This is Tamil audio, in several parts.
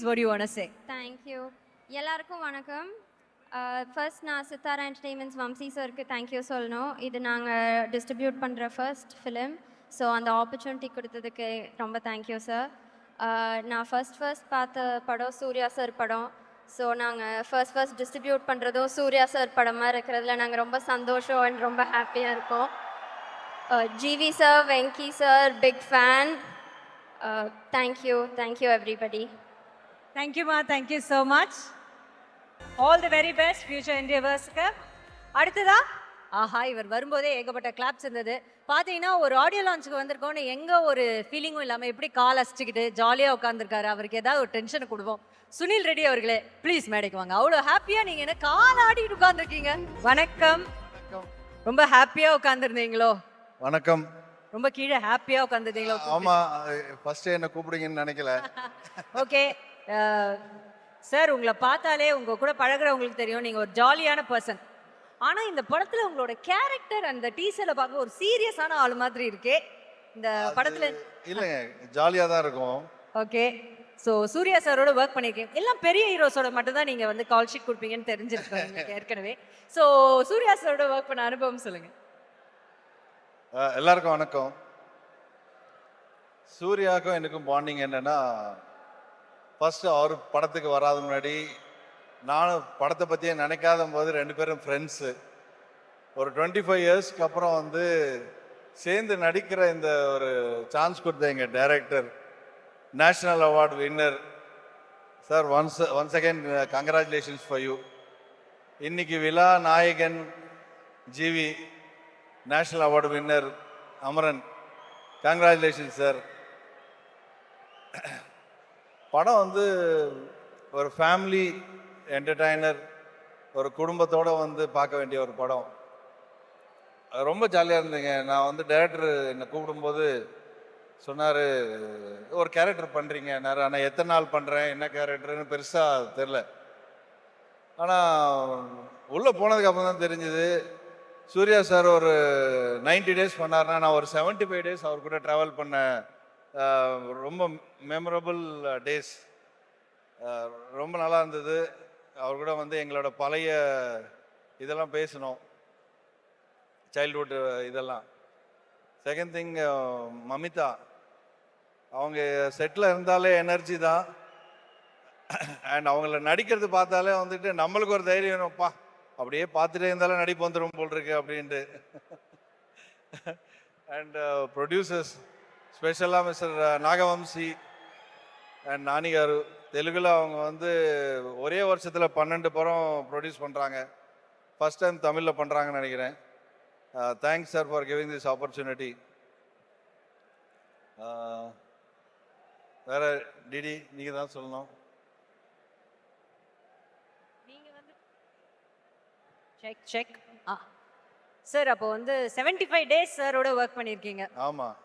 What do you want to say? Thank you. எல்லாருக்கும் வணக்கம். ஃபர்ஸ்ட் நான் சித்தாரா என்டர்டெயின்மெண்ட்ஸ் வம்சி சாருக்கு தேங்க்யூ சொல்லணும். இது நாங்கள் டிஸ்ட்ரிபியூட் பண்ணுற ஃபர்ஸ்ட் ஃபிலிம். ஸோ அந்த ஆப்பர்ச்சுனிட்டி கொடுத்ததுக்கு ரொம்ப தேங்க்யூ சார். நான் ஃபர்ஸ்ட் பார்த்த படம் சூர்யா சார் படம். ஸோ நாங்கள் ஃபர்ஸ்ட் டிஸ்ட்ரிபியூட் பண்ணுறதும் சூர்யா சார் படமாக இருக்கிறதுல நாங்கள் ரொம்ப சந்தோஷம் அண்ட் ரொம்ப ஹாப்பியாக இருக்கோம். GV sir, Venky sir, big fan. Thank you everybody. Thank you, Ma. Thank you so much. All the very best future endeavorsக்கு. அடுத்ததா ஆஹா, இவர் வரும்போதே ஏகப்பட்ட கிளாப்ஸ் இருந்தது. பார்த்தீங்கன்னா ஒரு ஆடியோ லான்ச்சுக்கு வந்திருக்கோன்னு எங்கே ஒரு ஃபீலிங்கும் இல்லாமல் எப்படி கால் அசிச்சுக்கிட்டு ஜாலியாக உட்காந்துருக்காரு. அவருக்கு ஏதாவது ஒரு டென்ஷனை கொடுப்போம். சுனில் ரெட்டி அவர்களே ப்ளீஸ் மேடைக்கு வாங்க. அவ்வளோ ஹாப்பியாக நீங்கள் என்ன கால் ஆடிட்டு உட்காந்துருக்கீங்க. வணக்கம். ரொம்ப ஹாப்பியாக உட்காந்துருந்தீங்களோ? வணக்கம். ரொம்ப கீழே ஹாப்பியாக உட்காந்துருந்தீங்களோ? ஆமாம், ஃபர்ஸ்ட் என்ன கூப்பிடுங்கன்னு நினைக்கல. ஓகே சார், உங்களை பார்த்தாலே உங்கள் கூட பழகிறவங்களுக்கு தெரியும் நீங்கள் ஒரு ஜாலியான பர்சன். ஆனால் இந்த படத்தில் உங்களோட கேரக்டர் அந்த டீசரில் பார்க்க ஒரு சீரியஸான ஆள் மாதிரி இருக்கே இந்த படத்தில். இல்லைங்க, ஜாலியாக தான் இருக்கும். ஓகே, ஸோ சூர்யா சாரோட ஒர்க் பண்ணியிருக்கீங்க. எல்லாம் பெரிய ஹீரோஸோட மட்டும் தான் நீங்கள் வந்து கால் ஷீட் கொடுப்பீங்கன்னு தெரிஞ்சிருக்கோம் ஏற்கனவே. ஸோ சூர்யா சாரோட ஒர்க் பண்ண அனுபவம் சொல்லுங்கள். எல்லாருக்கும் வணக்கம். சூர்யாவுக்கும் எனக்கும் பாண்டிங் என்னென்னா, ஃபஸ்ட்டு அவர் படத்துக்கு வராத முன்னாடி நானும் படத்தை பற்றியே நினைக்காத போது 2 பேரும் ஃப்ரெண்ட்ஸு. ஒரு 25 இயர்ஸ்க்கு அப்புறம் வந்து சேர்ந்து நடிக்கிற இந்த ஒரு சான்ஸ் கொடுத்த எங்கள் director, national award winner sir, once again congratulations for you. இன்னைக்கு விழா நாயகன் GV, national award winner Amaran, congratulations sir. படம் வந்து ஒரு ஃபேமிலி என்டர்டைனர், ஒரு குடும்பத்தோடு வந்து பார்க்க வேண்டிய ஒரு படம். ரொம்ப ஜாலியாக இருந்தீங்க. நான் வந்து டைரக்டர் என்னை கூப்பிடும்போது சொன்னார், ஒரு கேரக்டர் பண்ணுறீங்க. ஆனால் எத்தனை நாள் பண்ணுறேன், என்ன கேரக்டர்னு பெருசாக தெரில. ஆனால் உள்ளே போனதுக்கப்புறம் தான் தெரிஞ்சுது, சூர்யா சார் ஒரு 90 டேஸ் பண்ணார்னா நான் ஒரு 75 டேஸ் அவர் கூட ட்ராவல் பண்ண ரொம்ப மெமரபிள் டேஸ். ரொம்ப நல்லா இருந்தது. அவர் கூட வந்து எங்களோட பழைய இதெல்லாம் பேசணும், சைல்ட்ஹுட் இதெல்லாம். செகண்ட் திங், மமிதா அவங்க செட்டில் இருந்தாலே எனர்ஜி தான். அண்ட் அவங்கள நடிக்கிறது பார்த்தாலே வந்துட்டு நம்மளுக்கு ஒரு தைரியம் வேணும்ப்பா, அப்படியே பார்த்துட்டே இருந்தாலும் நடிப்பு வந்துடும் போல் இருக்கு அப்படின்ட்டு. அண்ட் ப்ரொடியூசர்ஸ் ஸ்பெஷலாக மிஸ்டர் நாகவம்சி அண்ட் நானி காரு, தெலுங்கில் அவங்க வந்து ஒரே வருஷத்தில் 12 படம் ப்ரொடியூஸ் பண்ணுறாங்க. ஃபஸ்ட் டைம் தமிழில் பண்ணுறாங்கன்னு நினைக்கிறேன். Thanks sir for giving this opportunity. வேறு டிடி நீங்கள் தான் சொல்லணும். செக் சார், அப்போ வந்து 75 டேஸ் சாரோட ஒர்க் பண்ணியிருக்கீங்க. ஆமாம்,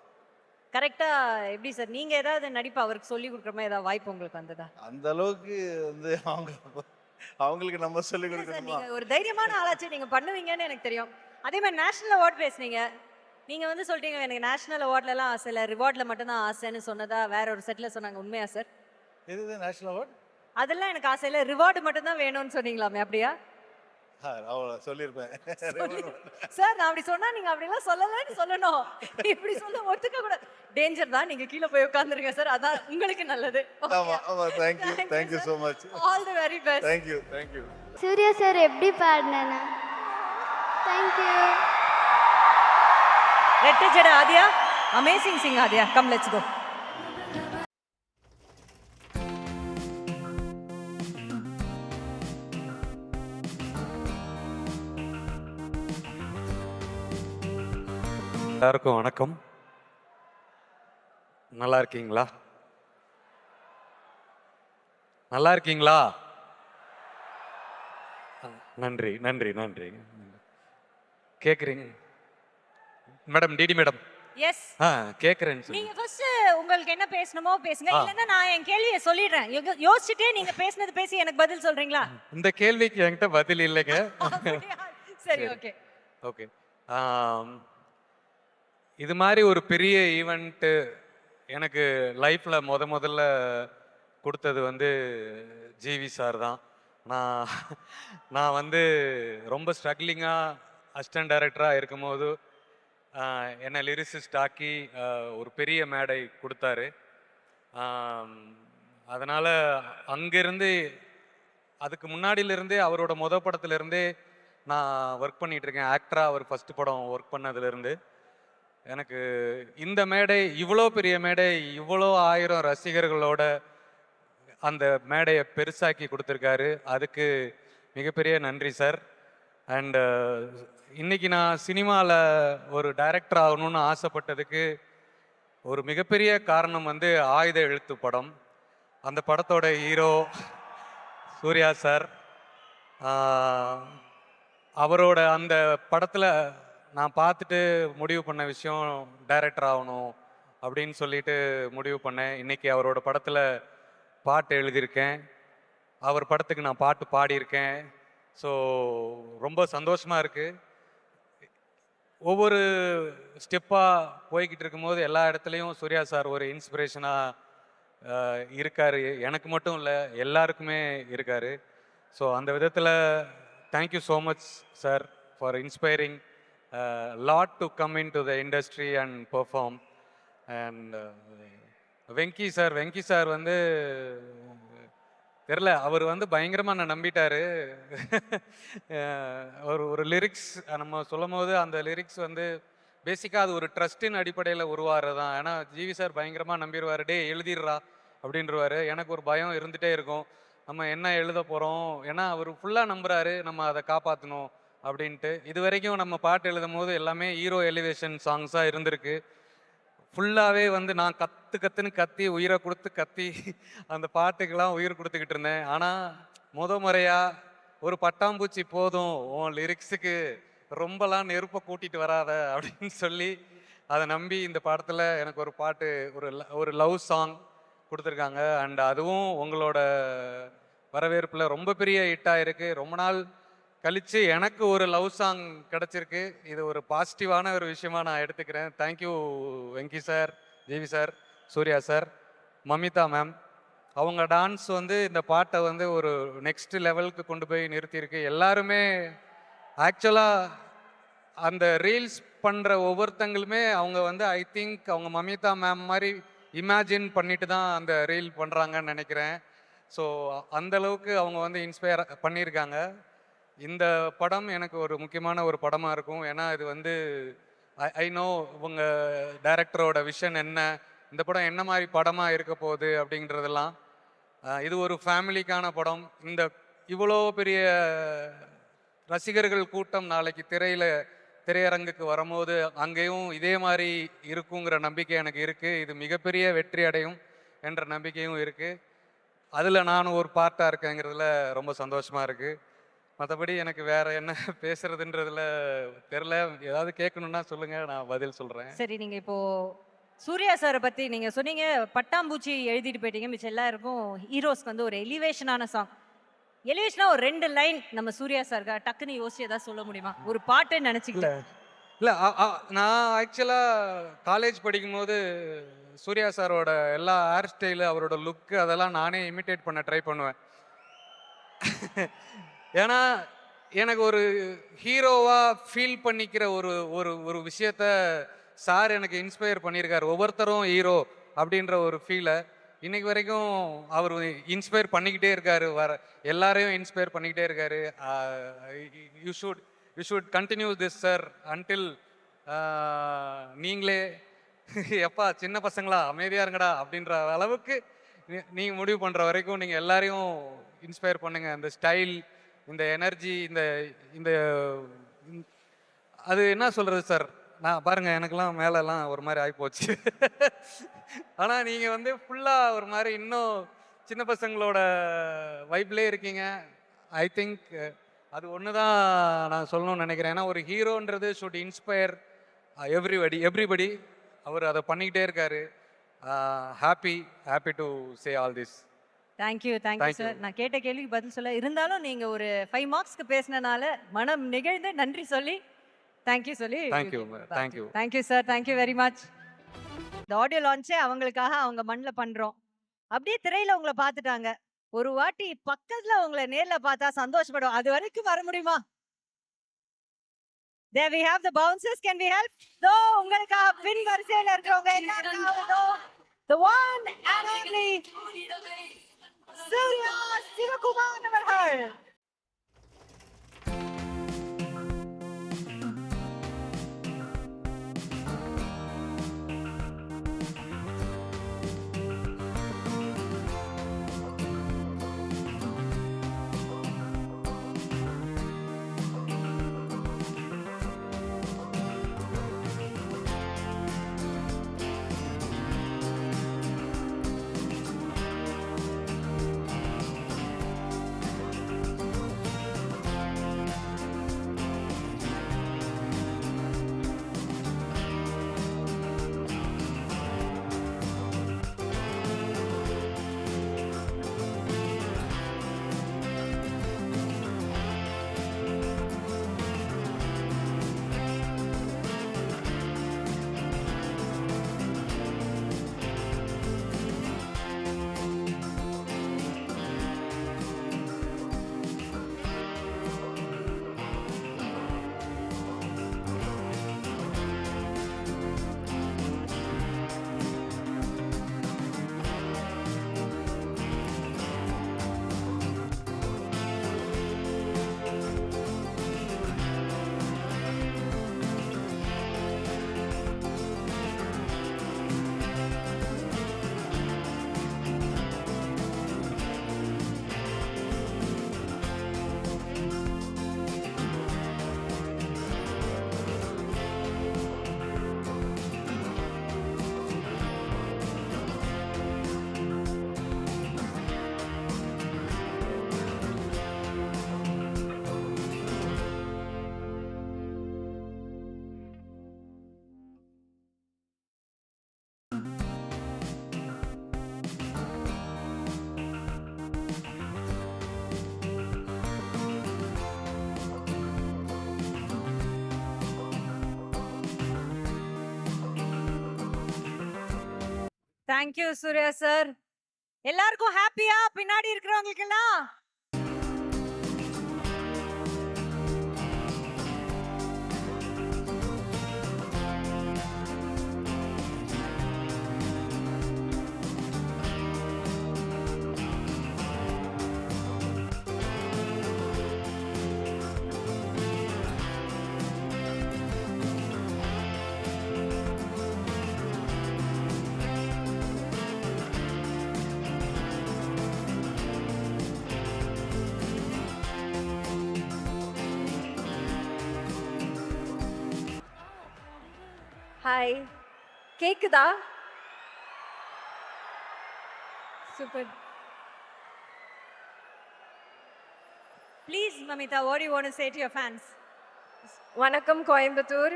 கரெக்டாக. எப்படி சார் நீங்கள் ஏதாவது நடிப்பு அவருக்கு சொல்லி கொடுக்குற மாதிரி ஏதாவது வாய்ப்பு உங்களுக்கு வந்ததா? அந்த அளவுக்கு வந்து அவங்களுக்கு நம்ம சொல்லி கொடுக்கணுமா? நீங்கள் ஒரு தைரியமான ஆளாச்சு, நீங்கள் பண்ணுவீங்கன்னு எனக்கு தெரியும். அதே மாதிரி நேஷனல் அவார்ட் பேசுனீங்க. நீங்கள் வந்து சொல்லிட்டீங்க எனக்கு நேஷனல் அவார்ட்லலாம் ஆசை இல்லை, ரிவார்டில் மட்டும்தான் ஆசைன்னு சொன்னதா வேற ஒரு செட்டில் சொன்னாங்க. உண்மையா சார்? எது நேஷனல் அவார்ட்? அதெல்லாம் எனக்கு ஆசை இல்லை, ரிவார்டு மட்டும்தான் வேணும்னு சொன்னீங்களாமே, அப்படியா? அவ்வளோ சொல்லியிருப்பேன் சார். நான் அப்படி சொன்னா நீங்க அப்படிலாம் சொல்லலன்னு சொல்லணும். இப்படி சொல்ல ஒத்துக்க கூட டேஞ்சர் தான். நீங்க கீழே போய் உட்கார்ந்துருங்க சார், அதான் உங்களுக்கு நல்லது. ஆமா ஆமா, thank you so much. All the very best. Thank you. Suriya sir எப்படி பாடினானா? Thank you. ரெட்ட ஜட Adhiya, amazing sing Adhiya. Come let's go. எல்லாருக்கும் வணக்கம். நல்லா இருக்கீங்களா? நல்லா இருக்கீங்களா? நன்றி நன்றி நன்றி. கேக்குறீங்க மேடம்? DD madam. எஸ், கேக்குறேன். நீங்க ஃபர்ஸ்ட் உங்களுக்கு என்ன பேசணுமோ பேசுங்க, இல்லன்னா நான் என் கேள்வியை சொல்லிடுறேன். யோசிச்சுட்டே நீங்க பேசுனது பேசி எனக்கு பதில் சொல்றீங்களா? இந்த கேள்விக்கு என்கிட்ட பதில் இல்லைங்க. சரி, ஓகே ஓகே. இது மாதிரி ஒரு பெரிய ஈவெண்ட்டு எனக்கு லைஃப்பில் முதல்ல கொடுத்தது வந்து ஜிவி சார் தான். நான் நான் வந்து ரொம்ப ஸ்ட்ரகிளிங்காக அசிஸ்டன்ட் டைரக்டராக இருக்கும்போது என்னை லிரிசிஸ்ட் ஆக்கி ஒரு பெரிய மேடை கொடுத்தாரு. அதனால் அங்கேருந்து அதுக்கு முன்னாடியிலேருந்தே அவரோட படத்துலேருந்தே நான் ஒர்க் பண்ணிகிட்ருக்கேன். ஆக்டராக அவர் ஃபஸ்ட்டு படம் ஒர்க் பண்ணதுலேருந்து எனக்கு இந்த மேடை, இவ்வளோ பெரிய மேடை, இவ்வளோ 1000 ரசிகர்களோட அந்த மேடையை பெருசாக்கி கொடுத்துருக்காரு. அதுக்கு மிகப்பெரிய நன்றி சார். அண்டு இன்னைக்கு நான் சினிமாவில் ஒரு டைரக்டர் ஆகணும்னு ஆசைப்பட்டதுக்கு ஒரு மிகப்பெரிய காரணம் வந்து ஆயுத எழுத்து படம். அந்த படத்தோட ஹீரோ சூர்யா சார். அவரோட அந்த படத்தில் நான் பார்த்துட்டு முடிவு பண்ண விஷயம் டைரக்டர் ஆகணும் அப்படின்னு சொல்லிட்டு முடிவு பண்ணேன். இன்னைக்கு அவரோட படத்தில் பாட்டு எழுதியிருக்கேன், அவர் படத்துக்கு நான் பாட்டு பாடியிருக்கேன். ஸோ ரொம்ப சந்தோஷமாக இருக்குது. ஒவ்வொரு ஸ்டெப்பாக போய்கிட்டு இருக்கும்போது எல்லா இடத்துலையும் சூர்யா சார் ஒரு இன்ஸ்பிரேஷனாக இருக்கார். எனக்கு மட்டும் இல்லை, எல்லாருக்குமே இருக்கார். ஸோ அந்த விதத்தில் thank you so much sir for inspiring lot to come in to the industry and perform. And Venky sir வந்து தெரில, அவர் வந்து பயங்கரமாக நான் நம்பிட்டார். ஒரு லிரிக்ஸ் நம்ம சொல்லும் போது அந்த லிரிக்ஸ் வந்து பேசிக்காக அது ஒரு ட்ரஸ்டின் அடிப்படையில் உருவாகிறது தான். ஏன்னா ஜிவி சார் பயங்கரமாக நம்பிடுவார். டே எழுதிடுறா அப்படின்றவாரு. எனக்கு ஒரு பயம் இருந்துகிட்டே இருக்கும், நம்ம என்ன எழுத போகிறோம், ஏன்னா அவர் ஃபுல்லாக நம்புறாரு, நம்ம அதை காப்பாற்றணும் அப்படின்ட்டு. இது வரைக்கும் நம்ம பாட்டு எழுதும் போது எல்லாமே ஹீரோ எலிவேஷன் சாங்ஸாக இருந்திருக்கு. ஃபுல்லாகவே வந்து நான் கத்துன்னு கத்தி உயிரை கொடுத்து கத்தி அந்த பாட்டுக்கெல்லாம் உயிர் கொடுத்துக்கிட்டு இருந்தேன். ஆனால் முறையாக ஒரு பட்டாம்பூச்சி போதும் உன் லிரிக்ஸுக்கு, ரொம்பலாம் நெருப்பை கூட்டிகிட்டு வராத அப்படின்னு சொல்லி அதை நம்பி இந்த படத்தில் எனக்கு ஒரு பாட்டு, ஒரு லவ் சாங் கொடுத்துருக்காங்க. அண்ட் அதுவும் உங்களோட வரவேற்பில் ரொம்ப பெரிய ஹிட்டாக இருக்குது. ரொம்ப நாள் கழித்து எனக்கு ஒரு லவ் சாங் கிடச்சிருக்கு. இது ஒரு பாசிட்டிவான ஒரு விஷயமா நான் எடுத்துக்கிறேன். Thank you Venky sir, GV sir, Suriya sir, Mamitha ma'am. அவங்க டான்ஸ் வந்து இந்த பாட்டை வந்து ஒரு நெக்ஸ்ட் லெவலுக்கு கொண்டு போய் நிறுத்தியிருக்கு. எல்லாருமே ஆக்சுவலாக அந்த ரீல்ஸ் பண்ணுற ஒவ்வொருத்தங்களுமே அவங்க வந்து ஐ திங்க் அவங்க மமிதா மேம் மாதிரி இமேஜின் பண்ணிட்டு தான் அந்த ரீல் பண்ணுறாங்கன்னு நினைக்கிறேன். ஸோ அந்தளவுக்கு அவங்க வந்து இன்ஸ்பயர் பண்ணியிருக்காங்க. இந்த படம் எனக்கு ஒரு முக்கியமான ஒரு படமாக இருக்கும். ஏன்னா இது வந்து ஐ நோ இவங்க டைரக்டரோட விஷன் என்ன, இந்த படம் என்ன மாதிரி படமாக இருக்க போகுது அப்படின்றதெல்லாம். இது ஒரு ஃபேமிலிக்கான படம். இந்த இவ்வளோ பெரிய ரசிகர்கள் கூட்டம் நாளைக்கு திரையரங்குக்கு வரும்போது அங்கேயும் இதே மாதிரி இருக்குங்கிற நம்பிக்கை எனக்கு இருக்குது. இது மிகப்பெரிய வெற்றி அடையும் என்ற நம்பிக்கையும் இருக்குது. அதில் நானும் ஒரு பார்ட்டாக இருக்கேங்கிறதுல ரொம்ப சந்தோஷமாக இருக்குது. மற்றபடி எனக்கு வேற என்ன பேசுறதுன்றதுல தெரில. ஏதாவது கேட்கணும்னா சொல்லுங்க, நான் பதில் சொல்கிறேன். சரி, நீங்கள் இப்போ சூர்யா சாரை பற்றி நீங்கள் சொன்னீங்க, பட்டாம்பூச்சி எழுதிட்டு போயிட்டீங்க. மிச்சம் எல்லாருக்கும் ஹீரோஸ்க்கு வந்து ஒரு எலிவேஷனான சாங், எலிவேஷனா ஒரு 2 லைன் நம்ம சூர்யா சார்க்கா டக்குன்னு யோசிச்சு ஏதாவது சொல்ல முடியுமா? ஒரு பாட்டை நினச்சிக்கல. இல்லை, நான் ஆக்சுவலாக காலேஜ் படிக்கும்போது சூர்யா சாரோட எல்லா ஹேர் ஸ்டைலு, அவரோட லுக்கு, அதெல்லாம் நானே இமிட்டேட் பண்ண ட்ரை பண்ணுவேன். ஏன்னா எனக்கு ஒரு ஹீரோவாக ஃபீல் பண்ணிக்கிற ஒரு ஒரு ஒரு விஷயத்த சார் எனக்கு இன்ஸ்பயர் பண்ணியிருக்காரு. ஒவ்வொருத்தரும் ஹீரோ அப்படின்ற ஒரு ஃபீலை இன்னைக்கு வரைக்கும் அவர் இன்ஸ்பயர் பண்ணிக்கிட்டே இருக்காரு. எல்லாரையும் இன்ஸ்பயர் பண்ணிக்கிட்டே இருக்காரு. You should continue this sir until நீங்களே எப்பா சின்ன பசங்களா அமைதியாக இருங்கடா அப்படின்ற அளவுக்கு நீங்கள் முடிவு பண்ணுற வரைக்கும் நீங்கள் எல்லாரையும் இன்ஸ்பயர் பண்ணுங்கள். இந்த ஸ்டைல், இந்த எனர்ஜி, இந்த இந்த அது என்ன சொல்கிறது சார், நான் பாருங்கள் எனக்கெல்லாம் மேலெல்லாம் ஒரு மாதிரி ஆகிப்போச்சு. ஆனால் நீங்கள் வந்து ஃபுல்லாக ஒரு மாதிரி இன்னும் சின்ன பசங்களோட வைப்லேயே இருக்கீங்க. ஐ திங்க் அது ஒன்று தான் நான் சொல்லணும்னு நினைக்கிறேன். ஏன்னா ஒரு ஹீரோன்றது ஷுட் இன்ஸ்பயர் எவ்ரிபடி. அவர் அதை பண்ணிக்கிட்டே இருக்காரு. Happy to say all this. Thank you sir. நான் கேட்ட கேள்விக்கு பதில் சொல்ல இருந்தாலும் நீங்கள் ஒரு 5 மார்க்ஸ்க்கு பேசினனால மனம் நெகிழ்ந்து நன்றி சொல்லி தேங்க்யூ சொல்லி thank you sir. Thank you very much. இந்த ஆடியோ லான்ச்சே அவங்களுக்காக அவங்க மண்ணில் பண்ணுறோம். அப்படியே திரையில உங்களை பார்த்துட்டாங்க. ஒரு வாட்டி பக்கத்துல உங்களை நேர்ல பார்த்தா சந்தோஷப்படுவோம். அது வரைக்கும் வர முடியுமா? There we have the bouncers. Can we help? So உங்களுக்காக பின் வரிசையில இருக்கிறவங்க எல்லாருக்காவதோ the one and only Surya Sivakumar அவர்கள். Thank you Suriya sir. எல்லாருக்கும் ஹாப்பியா பின்னாடி இருக்கிறவங்களுக்கு எல்லாம்? ஹாய், கேக்குதா? Super. Please, Mamita, what do you want to say to your fans? வணக்கம் Coimbatore.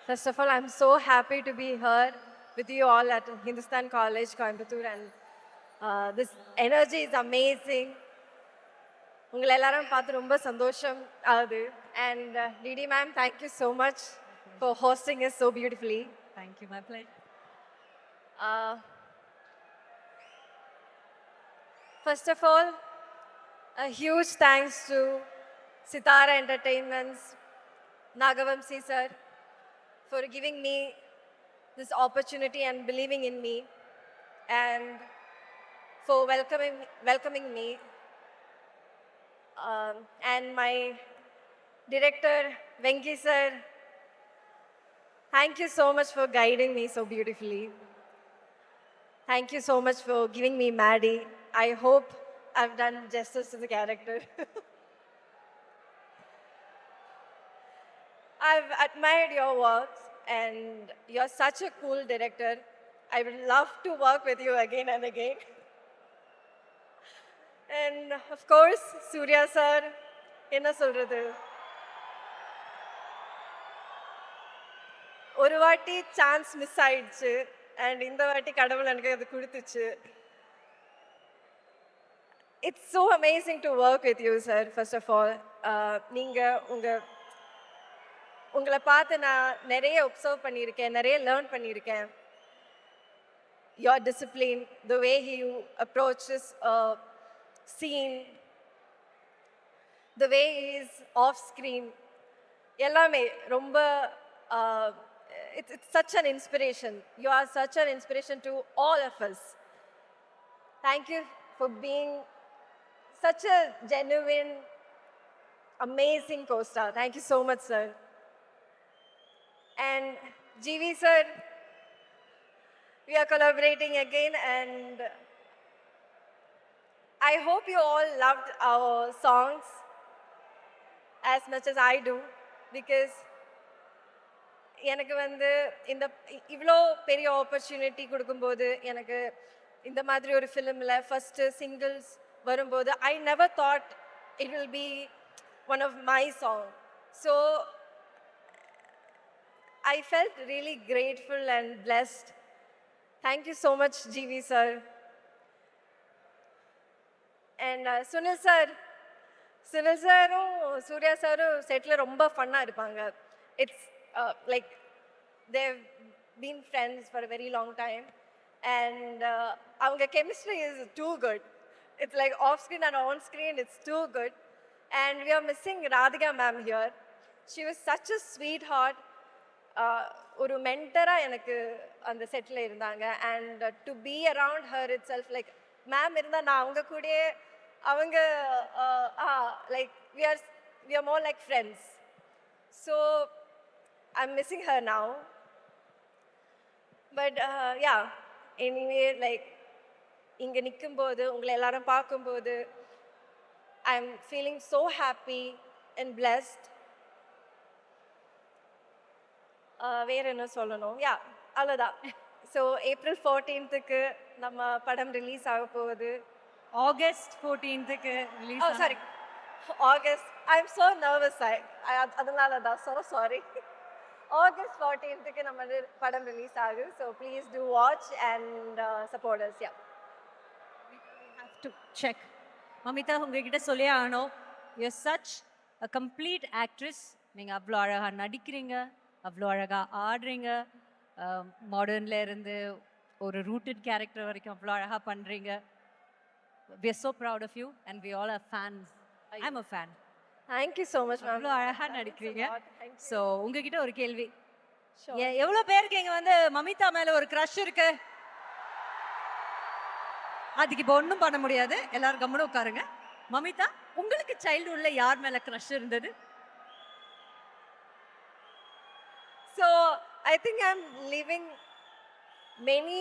First of all, I'm so happy to be here with you all at Hindustan College, Coimbatore, and this energy is amazing. உங்களை எல்லாரும் பார்த்து ரொம்ப சந்தோஷம் ஆகுது. And Didi ma'am, thank you so much for hosting us so beautifully. Thank you, my pleasure. First of all, a huge thanks to Sitara Entertainments, Nagavamsi sir, for giving me this opportunity and believing in me, and for welcoming me. And my director, Venki sir, thank you so much for guiding me so beautifully. Thank you so much for giving me Maddie. I hope I've done justice to the character. I've admired your work, and you're such a cool director. I would love to work with you again and again. And of course, Surya sir, என்ன சொல்றது, ஒரு வாட்டி சான்ஸ் மிஸ் ஆயிடுச்சு, அண்ட் இந்த வாட்டி கடவுள் எனக்கு அது கொடுத்துச்சு. It's so amazing to work with you, sir. First of all, நீங்க உங்க உங்களை பார்த்து நான் நிறைய ஒப்சர்வ் பண்ணியிருக்கேன், நிறைய லேர்ன் பண்ணியிருக்கேன். Your discipline, the way you approaches a scene, the way he is off screen, எல்லாமே ரொம்ப it's such an inspiration. You are such an inspiration to all of us. Thank you for being such a genuine, amazing co-star. Thank you so much, sir. And GV sir, we are collaborating again, and I hope you all loved our songs as much as I do, because எனக்கு வந்து இந்த இவ்வளோ பெரிய ஆப்பர்ச்சுனிட்டி கொடுக்கும்போது, எனக்கு இந்த மாதிரி ஒரு ஃபிலிமில் ஃபஸ்ட்டு சிங்கிள்ஸ் வரும்போது, I never thought it will be one of my song. So I felt really grateful and blessed. Thank you so much, GV sir. And Sunil sir, Surya sir setல ரொம்ப ஃபன்னா இருப்பாங்க. It's like they've been friends for a very long time, and our chemistry is too good. It's like off screen and on screen, it's too good. And we are missing Radhika ma'am here. She was such a sweetheart. ஒரு மென்டராக எனக்கு அந்த செட்டில் இருந்தாங்க. And to be around her itself, like ma'am இருந்தால் நான் அவங்க கூடயே அவங்க like we are more like friends. So I am missing her now. But yeah, anyway like இங்கே நிற்கும்போது, உங்களை எல்லாரும் பார்க்கும்போது, I am feeling so happy and blessed. வேறு என்ன சொல்லணும்? யா, அவ்வளோதான். ஸோ April 14th நம்ம படம் ரிலீஸ் ஆக போகுது. August 14th release. Sorry, August. I am so nervous. அதனால தான் ஸோ சாரி. ஆகஸ்ட் 14th நம்ம படம் ரிலீஸ் ஆகுது. So please do watch and support us. Yeah, have to check. Mamitha, உங்ககிட்ட சொல்லியே ஆகணும், you are such a complete actress. நீங்கள் அவ்வளோ அழகாக நடிக்கிறீங்க, அவ்வளோ அழகாக ஆடுறீங்க. மாடர்னில் இருந்து ஒரு ரூட்டட் கேரக்டர் வரைக்கும் அவ்வளோ அழகாக பண்ணுறீங்க. we are so proud of you and we all are fans. I'm a fan. Thank you so much, ma'am. அவ்வளோ அழகாக நடிக்கிறீங்க. Thank you. ஸோ உங்ககிட்ட ஒரு கேள்வி, Sure. எவ்வளோ பேருக்கு இங்கே வந்து மமிதா மேலே ஒரு க்ரஷ் இருக்கு? அதுக்கு இப்போ ஒன்றும் பண்ண முடியாது, எல்லாரும் கம்முன்னு உட்காருங்க. மமிதா, உங்களுக்கு சைல்டுஹுட்ல யார் மேலே க்ரஷ் இருந்தது? So I think I'm living many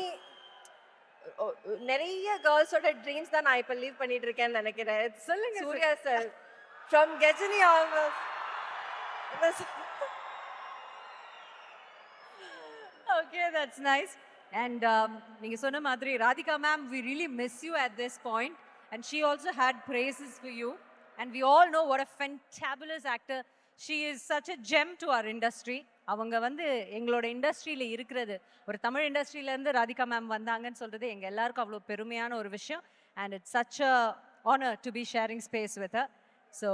நிறைய கேர்ள்ஸோட ட்ரீம்ஸ் தான் நான் இப்போ லீவ் பண்ணிட்டு இருக்கேன்னு நினைக்கிறேன். சொல்லுங்க Suriya sir, from Ghajini almost. Okay, that's nice. And நீங்க சொன்ன மாதிரி Radhika ma'am, we really miss you at this point, and she also had praises for you, and we all know what a fantabulous actor she is. Such a gem to our industry. அவங்க வந்து எங்களோட இண்டஸ்ட்ரியில் இருக்கிறது, ஒரு தமிழ் இண்டஸ்ட்ரியிலேருந்து ராதிகா மேம் வந்தாங்கன்னு சொல்கிறது எங்கள் எல்லாருக்கும் அவ்வளோ பெருமையான ஒரு விஷயம். And it's such a honour to be sharing space with her. So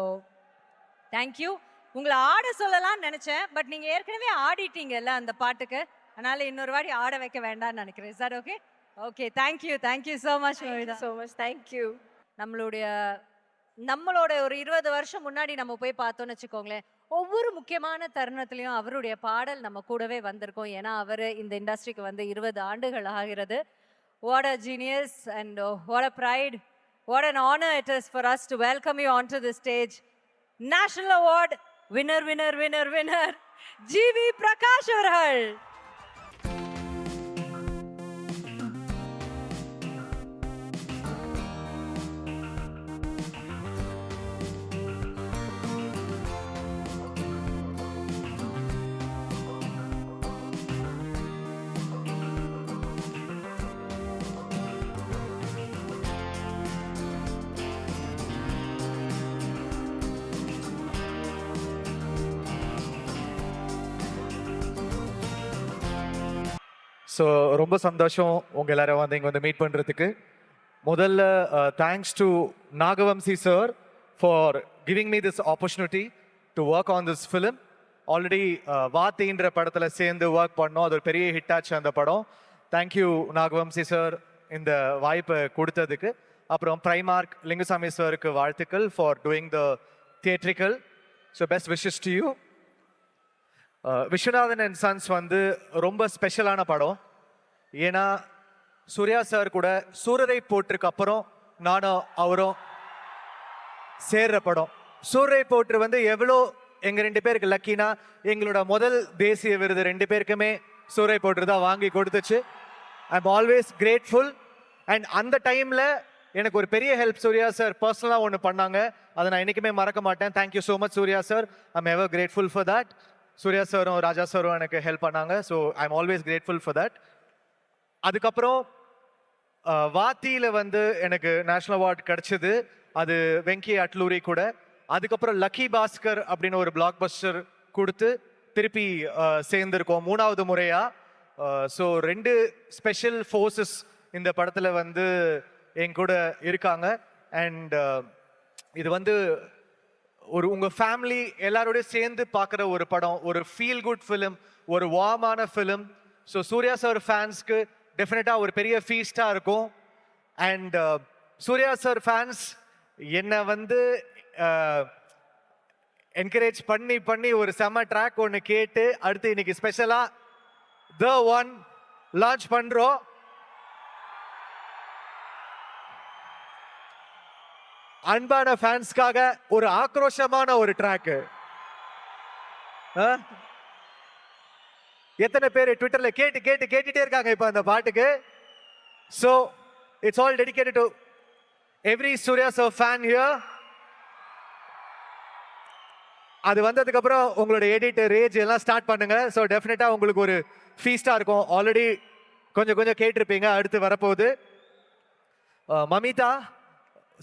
thank you. உங்களை ஆட சொல்லலாம்னு நினச்சேன், பட் நீங்கள் ஏற்கனவே ஆடிட்டீங்கல்ல அந்த பாட்டுக்கு, அதனால் இன்னொரு வாட்டி ஆட வைக்க வேண்டாம்னு நினைக்கிறேன். Sir okay? Okay, thank you so much. So much thank you. நம்மளோட ஒரு 20 வருஷம் முன்னாடி நம்ம போய் பார்த்தோன்னு வச்சுக்கோங்களேன், ஒவ்வொரு முக்கியமான தருணத்துலையும் அவருடைய பாடல் நம்ம கூடவே வந்திருக்கோம். ஏன்னா அவர் இந்த இண்டஸ்ட்ரிக்கு வந்து 20 ஆண்டுகள் ஆகிறது. What a genius and what a bright, what an honour it is for us to welcome you on to the stage. National award winner GV Prakash அவர்கள். ஸோ ரொம்ப சந்தோஷம் உங்கள் எல்லாரும் வந்து இங்கே வந்து மீட் பண்ணுறதுக்கு. முதல்ல thanks to Nagavamsi sir for giving me this opportunity to work on this film. Already வாத்தின்ற படத்தில் சேர்ந்து ஒர்க் பண்ணோம். அது ஒரு பெரிய ஹிட் ஆச்சு அந்த படம். தேங்க்யூ நாகவம்சி சார் இந்த வாய்ப்பை கொடுத்ததுக்கு. அப்புறம் பிரைமார்க் லிங்குசாமி சாருக்கு வாழ்த்துக்கள் for doing the theatrical. So best wishes to you. Viswanathan and sons வந்து ரொம்ப ஸ்பெஷலான படம். ஏன்னா சூர்யா சார் கூட சூரரை போட்டிருக்கு அப்புறம் நானும் அவரும் சேர்ற படம். சூரரை போற்று வந்து எவ்வளோ எங்க 2 பேருக்கு லக்கினா, எங்களோட முதல் தேசிய விருது 2 பேருக்குமே சூரரை போற்று தான் வாங்கி கொடுத்துச்சு. ஐ எம் ஆல்வேஸ் கிரேட்ஃபுல். அண்ட் அந்த டைம்ல எனக்கு ஒரு பெரிய ஹெல்ப் சூர்யா சார் பர்சனலாக ஒன்று பண்ணாங்க. அதை நான் என்றைக்குமே மறக்க மாட்டேன். Thank you so much Suriya sir. I am ever grateful for that. Suriya சாரும் ராஜா சாரும் எனக்கு ஹெல்ப் பண்ணாங்க. So I am always grateful for that. அதுக்கப்புறம் வாத்தியில் வந்து எனக்கு நேஷ்னல் அவார்ட் கிடச்சிது. அது வெங்கி அட்லூரி கூட. அதுக்கப்புறம் லக்கி பாஸ்கர் அப்படின்னு ஒரு பிளாக் பஸ்டர் கொடுத்து திருப்பி சேர்ந்துருக்கோம் 3வது முறையா. ஸோ 2 ஸ்பெஷல் ஃபோர்ஸஸ் இந்த படத்தில் வந்து என் கூட இருக்காங்க. அண்ட் இது வந்து ஒரு உங்கள் ஃபேமிலி எல்லாரோடய சேர்ந்து பார்க்குற ஒரு படம், ஒரு ஃபீல் குட் ஃபிலிம், ஒரு வார்மான ஃபிலிம். ஸோ சூர்யா சார் ஃபேன்ஸ்க்கு டெஃபினட்டாக ஒரு பெரிய ஃபீஸ்டாக இருக்கும். அண்ட் சூர்யா சார் ஃபேன்ஸ் என்னை வந்து என்கரேஜ் பண்ணி பண்ணி ஒரு செம்ம ட்ராக் ஒன்று கேட்டு அடுத்து இன்னைக்கு ஸ்பெஷலாக த ஒன் லான்ச் பண்ணுறோம். அன்பான ஃபேன்ஸ்க்காக ஒரு ஆக்ரோஷமான ஒரு ட்ராக். எத்தனை பேர் ட்விட்டர்ல கேட்டுட்டே இருக்காங்க இப்ப அந்த பாட்டுக்கு. So it's all dedicated to every Suriya sir fan here. அது வந்ததுக்கு அப்புறம் உங்களோட எடிட்டர் ரேஜ் எல்லாம் ஸ்டார்ட் பண்ணுங்க. ஸோ டெஃபினட்டா உங்களுக்கு ஒரு ஃபீஸ்டா இருக்கும். ஆல்ரெடி கொஞ்சம் கேட்டிருப்பீங்க, அடுத்து வரப்போகுது. Mamitha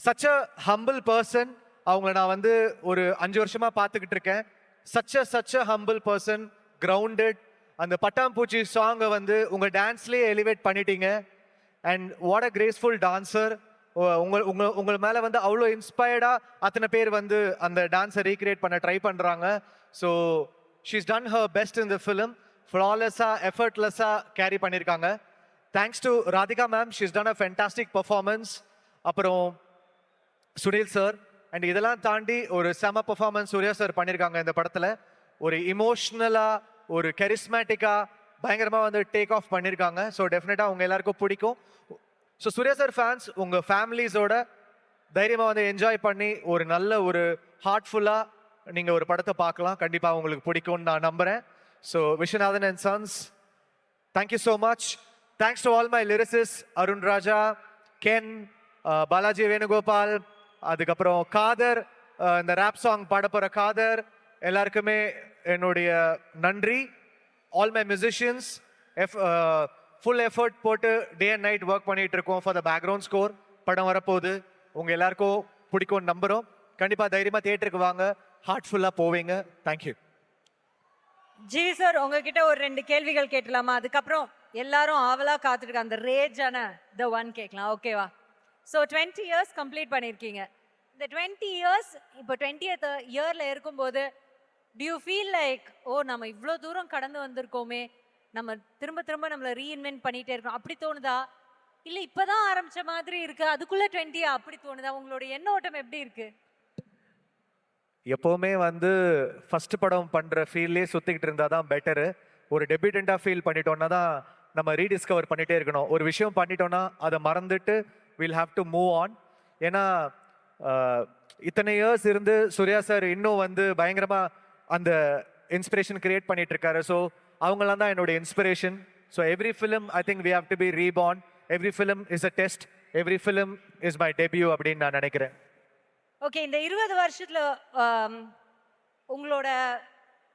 such a humble person. அவங்கள நான் வந்து ஒரு 5 வருஷமா பார்த்துக்கிட்டு இருக்கேன். Such a humble person, grounded. அந்த பட்டாம்பூச்சி சாங்கை வந்து உங்க டான்ஸ்லயே எலிவேட் பண்ணிட்டீங்க. And what a graceful dancer. உங்கள் மேலே வந்து அவ்வளோ இன்ஸ்பயர்டா அத்தனை பேர் வந்து அந்த டான்ஸை ரீக்ரியேட் பண்ண ட்ரை பண்ணுறாங்க. So she's done her best in the film. ஃப்ளாலெஸ்ஸாக எஃபர்ட்லெஸ்ஸாக கேரி பண்ணியிருக்காங்க. Thanks to Radhika ma'am, she's done a fantastic performance. அப்புறம் சுனில் சார். அண்ட் இதெல்லாம் தாண்டி ஒரு செம பர்ஃபார்மன்ஸ் சூர்யா சார் பண்ணியிருக்காங்க இந்த படத்தில். ஒரு இமோஷ்னலாக, ஒரு கரிஸ்மேட்டிக்காக பயங்கரமாக வந்து டேக் ஆஃப் பண்ணியிருக்காங்க. ஸோ டெஃபினட்டாக உங்கள் எல்லாருக்கும் பிடிக்கும். ஸோ சூர்யா சார் ஃபேன்ஸ் உங்கள் ஃபேமிலிஸோட தைரியமாக வந்து என்ஜாய் பண்ணி ஒரு நல்ல ஒரு ஹார்ட்ஃபுல்லாக நீங்கள் ஒரு படத்தை பார்க்கலாம். கண்டிப்பாக உங்களுக்கு பிடிக்கும்னு நான் நம்புகிறேன். So Viswanathan and sons, thank you so much. Thanks to all my lyricist, Arun Raja, Ken, Balaji Venugopal, அதுக்கப்புறம் காதர், இந்த ரேப் சாங் பாட போகிற காதர், எல்லாருக்குமே என்னுடைய நன்றி. All my musicians full effort போட்டு டே அண்ட் நைட் ஒர்க் பண்ணிட்டு இருக்கோம் ஃபார் த பேக்ரவுண்ட் ஸ்கோர். படம் வரப்போகுது, உங்கள் எல்லாருக்கும் பிடிக்கும்னு நம்புகிறோம். கண்டிப்பாக தைரியமாக தியேட்டருக்கு வாங்க, ஹார்ட்ஃபுல்லாக போவீங்க. தேங்க்யூ. ஜி சார், உங்ககிட்ட ஒரு 2 கேள்விகள் கேட்டலாமா? அதுக்கப்புறம் எல்லாரும் ஆவலாக காத்துட்டு அந்த ரேஜான த ஒன் கேட்கலாம், ஓகேவா? ஸோ 20 இயர்ஸ் கம்ப்ளீட் பண்ணியிருக்கீங்க. இந்த 20 இயர்ஸ் இப்போ 20th இயரில் இருக்கும்போது do you feel like ஓ நம்ம இவ்வளோ தூரம் கடந்து வந்திருக்கோமே, நம்ம திரும்ப நம்மளை ரீஇன்வென்ட் பண்ணிகிட்டே இருக்கோம் அப்படி தோணுதா? இல்லை இப்போ தான் ஆரம்பித்த மாதிரி இருக்குது அதுக்குள்ளே 20 அப்படி தோணுதா? உங்களோட எண்ண ஓட்டம் எப்படி இருக்குது? எப்போவுமே வந்து ஃபர்ஸ்ட் படம் பண்ணுற ஃபீல்லே சுற்றிக்கிட்டு இருந்தால் தான் பெட்டரு. ஒரு டெபியூட்டண்டாக ஃபீல் பண்ணிட்டோன்னா தான் நம்ம ரீடிஸ்கவர் பண்ணிகிட்டே இருக்கணும். ஒரு விஷயம் பண்ணிட்டோன்னா அதை மறந்துட்டு will have to move on. ஏன்னா இத்தனை இயர்ஸ் இருந்து சூர்யா சார் இன்னும் வந்து பயங்கரமாக அந்த இன்ஸ்பிரேஷன் கிரியேட் பண்ணிட்டு இருக்காரு. ஸோ அவங்களாம் தான் என்னோட inspiration. So every film I think we have to be reborn. Every film is a test. Every film is my debut அப்படின்னு நான் நினைக்கிறேன். ஓகே, இந்த 20 வருஷத்துல உங்களோட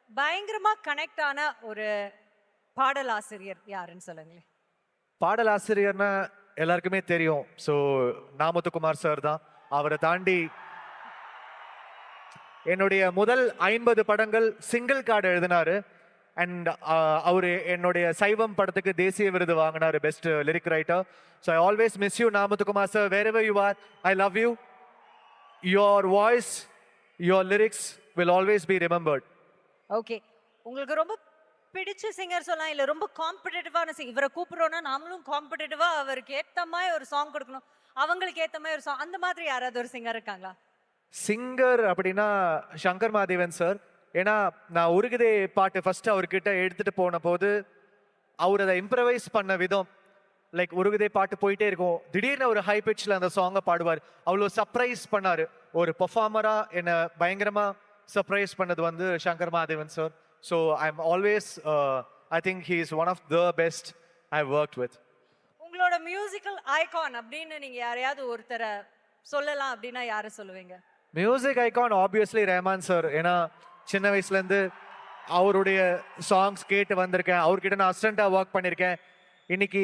பயங்கரமா கனெக்ட் ஆன ஒரு பாடலாசிரியர் யாருன்னு சொல்லுங்களேன். பாடலாசிரியர்னா எல்லாருக்குமே தெரியும். ஸோ நாமுத்துக்குமார் சார் தான். அவரை தாண்டி என்னுடைய முதல் 50 படங்கள் சிங்கிள் கார்டு எழுதினாரு. அண்ட் அவர் என்னுடைய சைவம் படத்துக்கு தேசிய விருது வாங்கினார், best lyric writer. So I always miss you Na Muthukumar sir. wherever you are, I love you. Your voice, your lyrics will always be remembered. Okay, உங்களுக்கு ரொம்ப பிடிச்ச சிங்கர் சொல்லலாம், இல்லை ரொம்ப காம்படிட்டிவான இவரை கூப்பிடுறோன்னா நாமளும் காம்படிட்டிவாக அவருக்கு ஏற்ற மாதிரி ஒரு சாங் கொடுக்கணும், அவங்களுக்கு ஏற்ற மாதிரி ஒரு சாங், அந்த மாதிரி யாராவது ஒரு சிங்கர் இருக்காங்களா? சிங்கர் அப்படின்னா சங்கர் மாதேவன் சார். ஏன்னா நான் உருகுதே பாட்டு ஃபர்ஸ்ட் அவர்கிட்ட எடுத்துட்டு போன போது அவர் அதை இம்ப்ரவைஸ் பண்ண விதம், லைக் உருகுதே பாட்டு போயிட்டே இருக்கும், திடீர்னு ஒரு ஹை பிட்ச்ல அந்த சாங்கை பாடுவார். அவ்வளோ சர்ப்ரைஸ் பண்ணாரு. ஒரு பெர்ஃபார்மரா என்னை பயங்கரமா சர்ப்ரைஸ் பண்ணது வந்து Shankar Mahadevan sir. So I am always I think he is one of the best I work with. உங்களோட மியூசிக்கல் ஐகான் அப்படின்னு நீங்க யாரையாவது ஒருத்தரை சொல்லலாம் அப்படின்னா யாரை சொல்லுவீங்க? Music icon obviously Rahman sir. ஏன்னா சின்ன வயசுலேருந்து அவருடைய சாங்ஸ் கேட்டு வந்திருக்கேன். அவர்கிட்ட நான் அசிஸ்டண்ட்டாக ஒர்க் பண்ணியிருக்கேன். இன்னைக்கு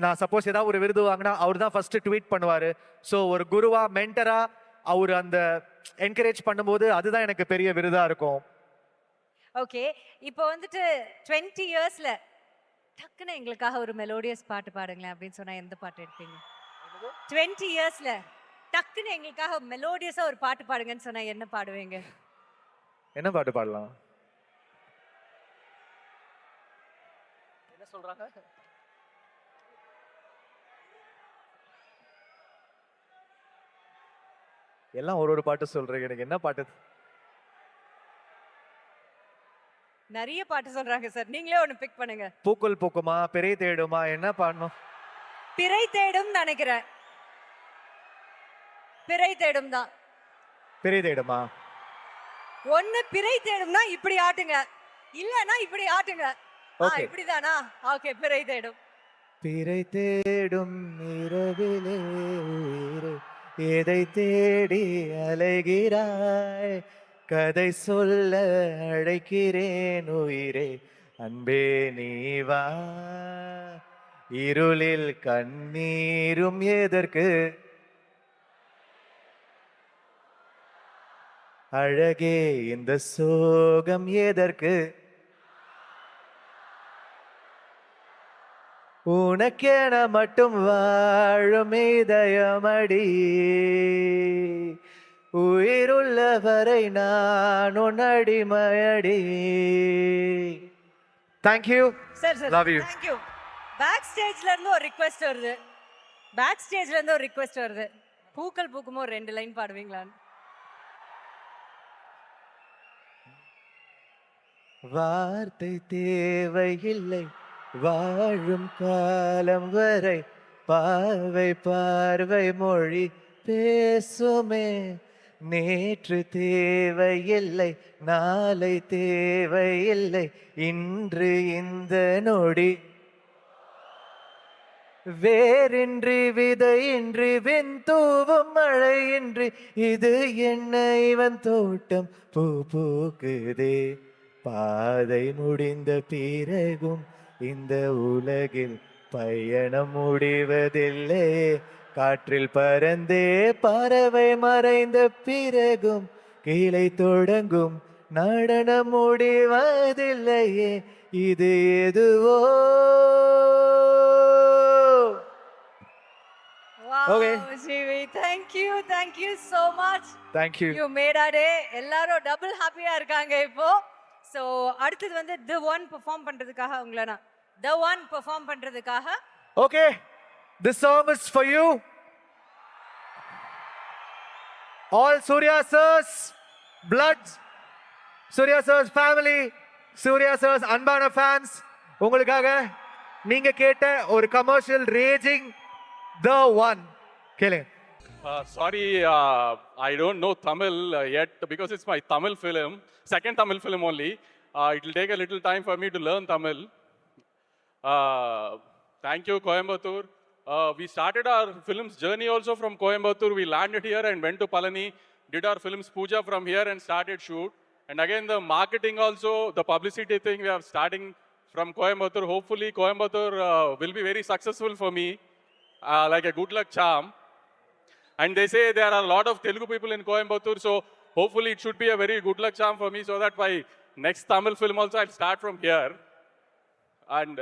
நான் சப்போஸ் ஏதாவது ஒரு விருது வாங்கினா அவர் தான் ஃபர்ஸ்ட் ட்வீட் பண்ணுவார். ஸோ ஒரு குருவா மென்டரா அவர் அந்த என்கரேஜ் பண்ணும்போது அதுதான் எனக்கு பெரிய விருதாக இருக்கும். ஓகே, இப்போ வந்துட்டு 20 இயர்ஸ்ல டக்குன்னு எங்களுக்காக ஒரு மெலோடியஸ் பாட்டு பாடுங்களேன் அப்படின்னு சொன்னா எந்த பாட்டு எடுப்பீங்க? 20 இயர்ஸ்ல டக்குன்னு எங்களுக்காக மெலோடியஸா ஒரு பாட்டு பாடுங்கன்னு சொன்னா என்ன பாடுவீங்க? என்ன பாட்டு பாடலாம்? என்ன சொல்றாங்க? எல்லாம் ஒரு பாட்டு சொல்றீங்க, எனக்கு என்ன பாட்டு? நிறைய பாட்டு சொல்றாங்க சார், நீங்களே ஒன்னு பிக் பண்ணுங்க. பூக்கள் பூக்குமா, பிறை தேடுமா, என்ன பாடணும்? பிறை தேடும் நினைக்கிறேன். பிறை தேடும் தான். பிறை தேடுமா? ஒன்னு பிறை தேடும்னா இப்படி ஆட்டுங்க, இல்லனா இப்படி ஆட்டுங்க. Okay. இப்படிதானா? ஓகே, பிறை தேடும். பிறை தேடும் இரவிலே உயிரே, எதை தேடி அலைகிறாய், கதை சொல்ல அழைக்கிறேன் உயிரே, அன்பே நீ வா, இருளில் கண்ணீரும் எதற்கு, அழகே இந்த சோகம் எதற்கு, உனக்கென மட்டும் வாழும் இதயமடி, உயிருள்ளவரை நான் உன் அடிமையடி. Thank you sir sir, Love you. Thank you. Back ஸ்டேஜ்ல இருந்து ஒரு ரிக்வெஸ்ட் வருது. பேக் ஸ்டேஜ்ல இருந்து ஒரு ரிக்வெஸ்ட் வருது. பூக்கள் பூக்குமோ 2 லைன் பாடுவீங்களான்னு? வார்த்தை தேவையில்லை வாழும் காலம் வரை, பார்வை பார்வை மொழி பேசுமே, நேற்று தேவையில்லை நாளை தேவையில்லை, இன்று இந்த நொடி, வேரின்றி விதையின்றி வெண்தூவும் மழையின்றி, இது என்ன இவன் தோட்டம் பூ பூக்குதே, பாதை முடிந்த பிறகும் இந்த உலகில் பயணம் முடிவதில்லை, காற்றில் பறந்தே பறவை மறைந்த பிறகும் கீழே தொடங்கும் நடனம் முடிவதில்லையே, இது எதுவோ. Okay. GV, thank you so much. Thank you. You made our day. எல்லாரும் டபுள் ஹாப்பியா இருக்காங்க இப்போ. ஸோ அடுத்தது வந்து தி ஒன் பெர்ஃபார்ம் பண்றதுக்காக உங்களை நான் தி ஒன் பெர்ஃபார்ம் பண்றதுக்காக. Okay, this song is for you. All Surya Sir's blood, Surya Sir's family, Surya Sir's அன்பான fans, உங்களுக்காக நீங்க கேட்ட ஒரு கமர்ஷியல் ரேஜிங் The One கேளுங்க. Sorry, I don't know Tamil yet because it's my Tamil film, second Tamil film only. It will take a little time for me to learn Tamil. Thank you, Coimbatore. We started our film's journey also from Coimbatore. We landed here and went to Palani, did our film's puja from here and started shoot. And again, the marketing also, the publicity thing, we are starting from Coimbatore. Hopefully, Coimbatore will be very successful for me, like a good luck charm. And they say there are a lot of Telugu people in Coimbatore, so hopefully it should be a very good luck charm for me, so that my next Tamil film also I'll start from here. And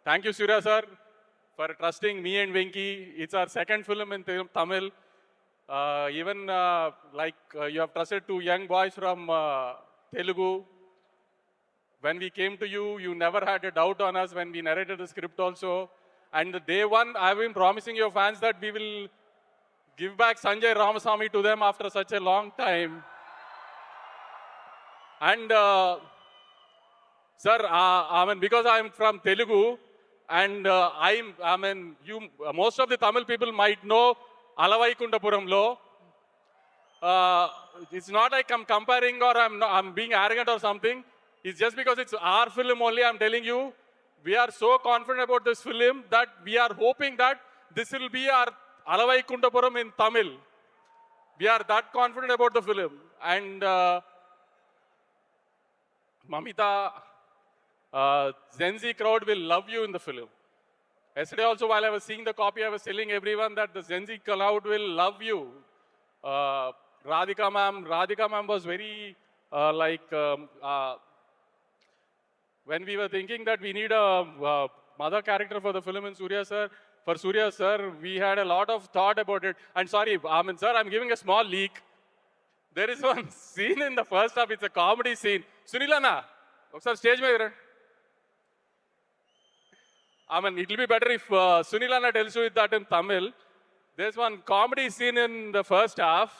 thank you, Surya sir, for trusting me and Venki. It's our second film in Tamil. Even you have trusted two young boys from Telugu. when we came to you, you never had a doubt on us when we narrated the script also. And the day one, I've been promising your fans that we will give back Sanjay Ramasamy to them after such a long time. And sir, I mean, because I'm from Telugu, and most of the Tamil people might know Alavaikundapuramlo. It's not like I'm comparing or I'm being arrogant or something. It's just because it's our film only, I'm telling you. We are so confident about this film that we are hoping that this will be our Alavaikundapuram in Tamil. We are that confident about the film. And Mamita, Gen Z crowd will love you in the film. Yesterday also, while I was seeing the copy, I was telling everyone that the Gen Z crowd will love you. Radhika ma'am was very when we were thinking that we need a mother character for the film in Surya sir, for Surya sir, we had a lot of thought about it. And sorry, sir, I'm giving a small leak. There is one scene in the first half, it's a comedy scene. Sunilana, sir, stage mein ira. It will be better if Sunilana tells you that in Tamil. There's one comedy scene in the first half.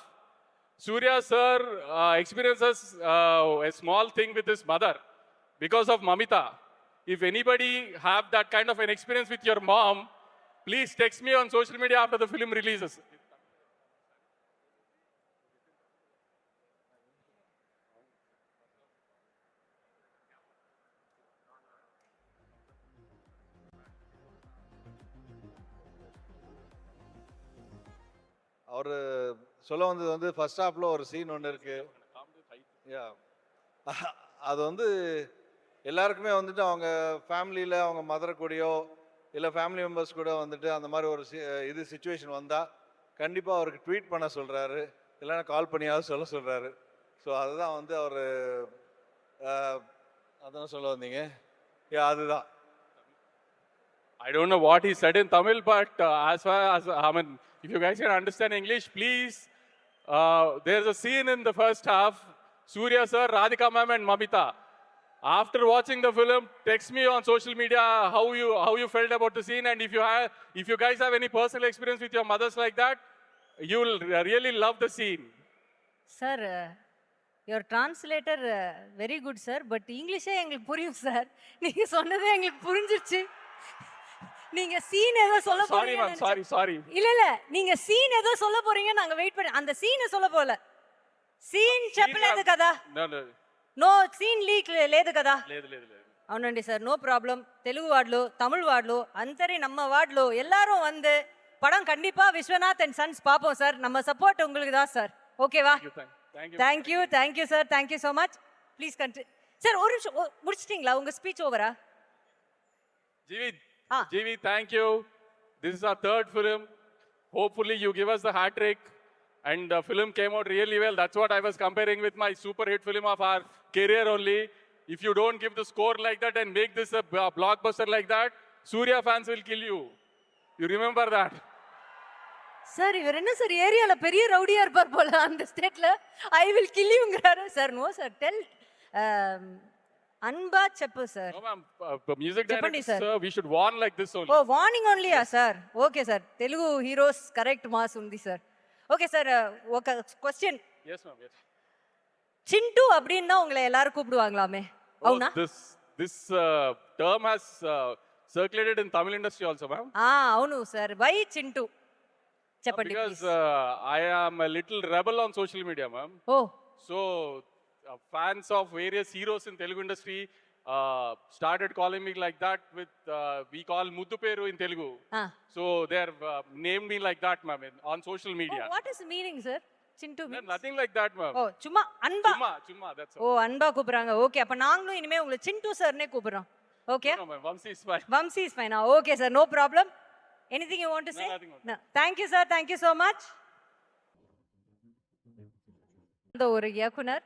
Surya sir experiences a small thing with his mother because of Mamita. If anybody have that kind of an experience with your mom, please text me on social media after the film releases. அவர் சொல்ல வந்தது வந்து ஃபர்ஸ்ட் ஹாஃப்ல ஒரு சீன் ஒன்று இருக்கு. யா, அது வந்து எல்லாருக்குமே வந்துட்டு அவங்க ஃபேமிலியில் அவங்க மதர் கூடயோ இல்லை ஃபேமிலி மெம்பர்ஸ் கூட வந்துட்டு அந்த மாதிரி ஒரு இது சுச்சுவேஷன் வந்தால் கண்டிப்பாக அவருக்கு ட்வீட் பண்ண சொல்கிறாரு, இல்லைன்னா கால் பண்ணியாவது சொல்ல சொல்கிறாரு. ஸோ அதுதான் வந்து அவர் அதான் சொல்ல வந்தீங்க. யா, அதுதான். I don't know what he said in Tamil, but as far as, if you guys can understand English, please, there's a scene in the first half, Surya sir, Radhika ma'am and Mamita. After watching the film, text me on social media how you felt about the scene, and if you guys have any personal experience with your mothers like that, you will really love the scene. Sir, your translator very good sir, but இங்கிலீஷே எங்களுக்கு புரியும் சார். நீங்க சொன்னதே எங்களுக்கு புரிஞ்சிருச்சு. நீங்க சீன் ஏதோ சொல்ல போறீங்க. Sorry. இல்ல நீங்க சீன் ஏதோ சொல்ல போறீங்க, நாங்க வெயிட் பண்ணி அந்த சீனை சொல்ல போல. సీన్ చెప్పలేదు కదా. నో సీన్ లీక్ లేదు కదా. అవునండి సార్, నో ప్రాబ్లం. తెలుగు వాడ్లు, తమిళ్ వాడ్లు, అందరి நம்ம వాడ్లు எல்லாரும் வந்து படம் கண்டிப்பா விஸ்வநாத் அண்ட் சன்ஸ் பாப்போம் சார். நம்ம சப்போர்ட் உங்களுக்கு தான் சார். ஓகேவா? Thank you sir, thank you so much. Please continue sir. ஒரு நிமிஷம், முடிச்சிட்டீங்களா உங்க ஸ்பீச் ஓவரா? GV, thank you. This is our third film. Hopefully you give us the hat trick. And the film came out really well. That's what I was comparing with my super hit film of our career only. If you don't give the score like that and make this a blockbuster like that, Surya fans will kill you. You remember that? Sir, இவர் என்ன சார் ஏரியால பெரிய ரவுடியா இருப்பார் போல அந்த ஸ்டேட்ல. ஐ வில் கில் யூங்கறாரு சார். நோ சார், டெல் அன்பா செப்பு sir. No ma'am, music director sir, we should warn like this only. Oh, warning only sir. Okay sir, Telugu heroes correct mass ఉంది సార్. ஓகே சார், ఒక question. Yes ma'am, yes. Chintu அப்படினா உங்களை எல்லாரும் கூப்பிடுவாங்களாமே, అవునా? This term has circulated in Tamil industry also ma'am. అవును సార్. why చింటూ చెప్పండి because I am a little rebel on social media ma'am. Oh, so fans of various heroes in Telugu industry started calling me like that with we call Muddu Peru in Telugu. So they have named me like that ma'am on social media. Oh, what is the meaning sir? Chintu means nothing like that ma'am. Oh, சும்மா அன்பா. சும்மா that's all. Oh, அன்பா கூப்பிடுறாங்க. ஓகே, அப்ப நாங்களும் இனிமே உங்களை சிண்டு சார்னே கூப்பிடுறோம். Okay? No ma'am, Vamsi is fine. Vamsi is fine. Okay sir, no problem. Anything you want to say? No. Thank you sir, thank you so much. இந்த ஒரு இயக்குனர்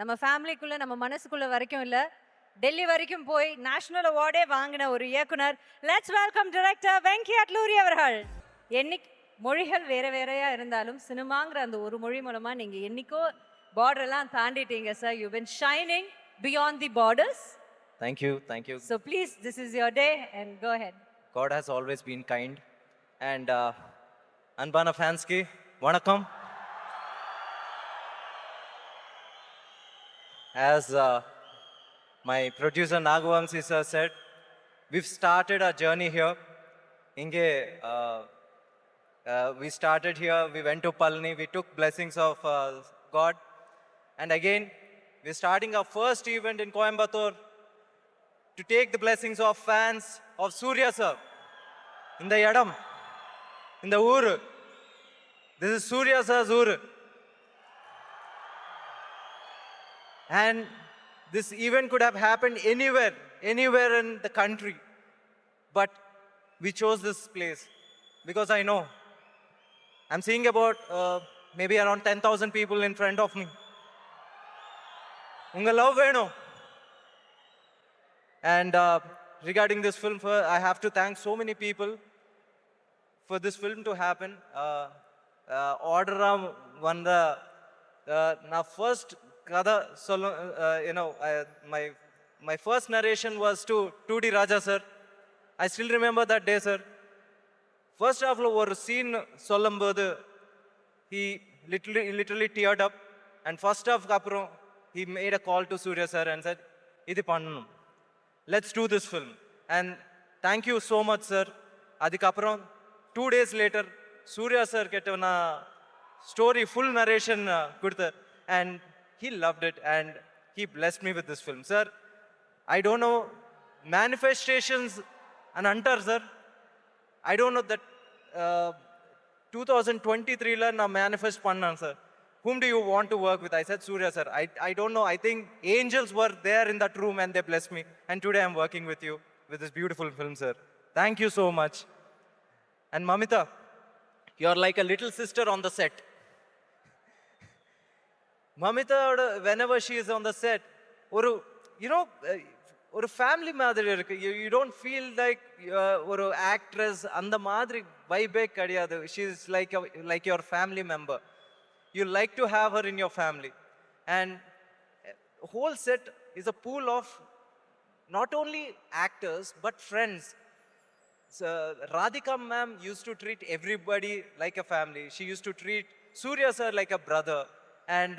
நம்ம ஃபேமிலிக்குள்ள நம்ம மனசுக்குள்ள வரைக்கும் இல்ல, டெல்லி வரைக்கும் போய் நேஷனல் அவார்டே வாங்கின ஒரு இயக்குனர். Let's welcome director Venky Atluri அவர்கள். என்னைக்கு மொழிகள் வேற வேறையா இருந்தாலும் சினிமாங்கிற அந்த ஒரு மொழி மூலமா நீங்க என்னைக்கோ பார்டர் எல்லாம் தாண்டிட்டீங்க sir. You been shining beyond the borders Thank you, thank you. So please, this is your day and go ahead. God has always been kind. And Anbana Fansky, Vanakkam. As my producer Nagavamsi sir said, we've started our journey here. Inge, we started here, we went to Palani, we took blessings of God. And again, we're starting our first event in Coimbatore to take the blessings of fans of Surya sir. In the Yadam, in the Ur. This is Surya sir's Ur. And this event could have happened anywhere in the country. But we chose this place because I know I'm seeing about maybe around 10,000 people in front of me. Unga love veno. And regarding this film, I have to thank so many people for this film to happen. Order Vanda, na first kada solo, my first narration was to 2D Raja sir. I still remember that day, sir. First half ஒரு scene சொல்லும்போது he literally teared up, and first half அப்புறம் he made a call to Surya sir and said, இது பண்ணணும். Let's do this film. And thank you so much, sir. அதுக்கப்புறம் 2 days later, Surya sir கிட்ட நான் story full narration கொடுத்தார், and he loved it and he blessed me with this film. Sir, I don't know manifestations and antar, sir. I don't know that 2023 la na manifest pannan, sir. Whom do you want to work with? I said Surya sir. I don't know. I think angels were there in that room and they blessed me. And today I'm working with you with this beautiful film, sir. Thank you so much. And Mamita, you're like a little sister on the set. Mamita, whenever she is on the set, ஒரு ஃபேமிலி மாதிரி இருக்கு. யூ டோன்ட் ஃபீல் லைக் ஒரு ஆக்ட்ரஸ் அந்த மாதிரி வைபே கிடையாது. She is like your family member. You like to have her in your family. And whole set is a pool of not only actors but friends. Radhika ma'am used to treat everybody like a family. She used to treat Surya sir like a brother. And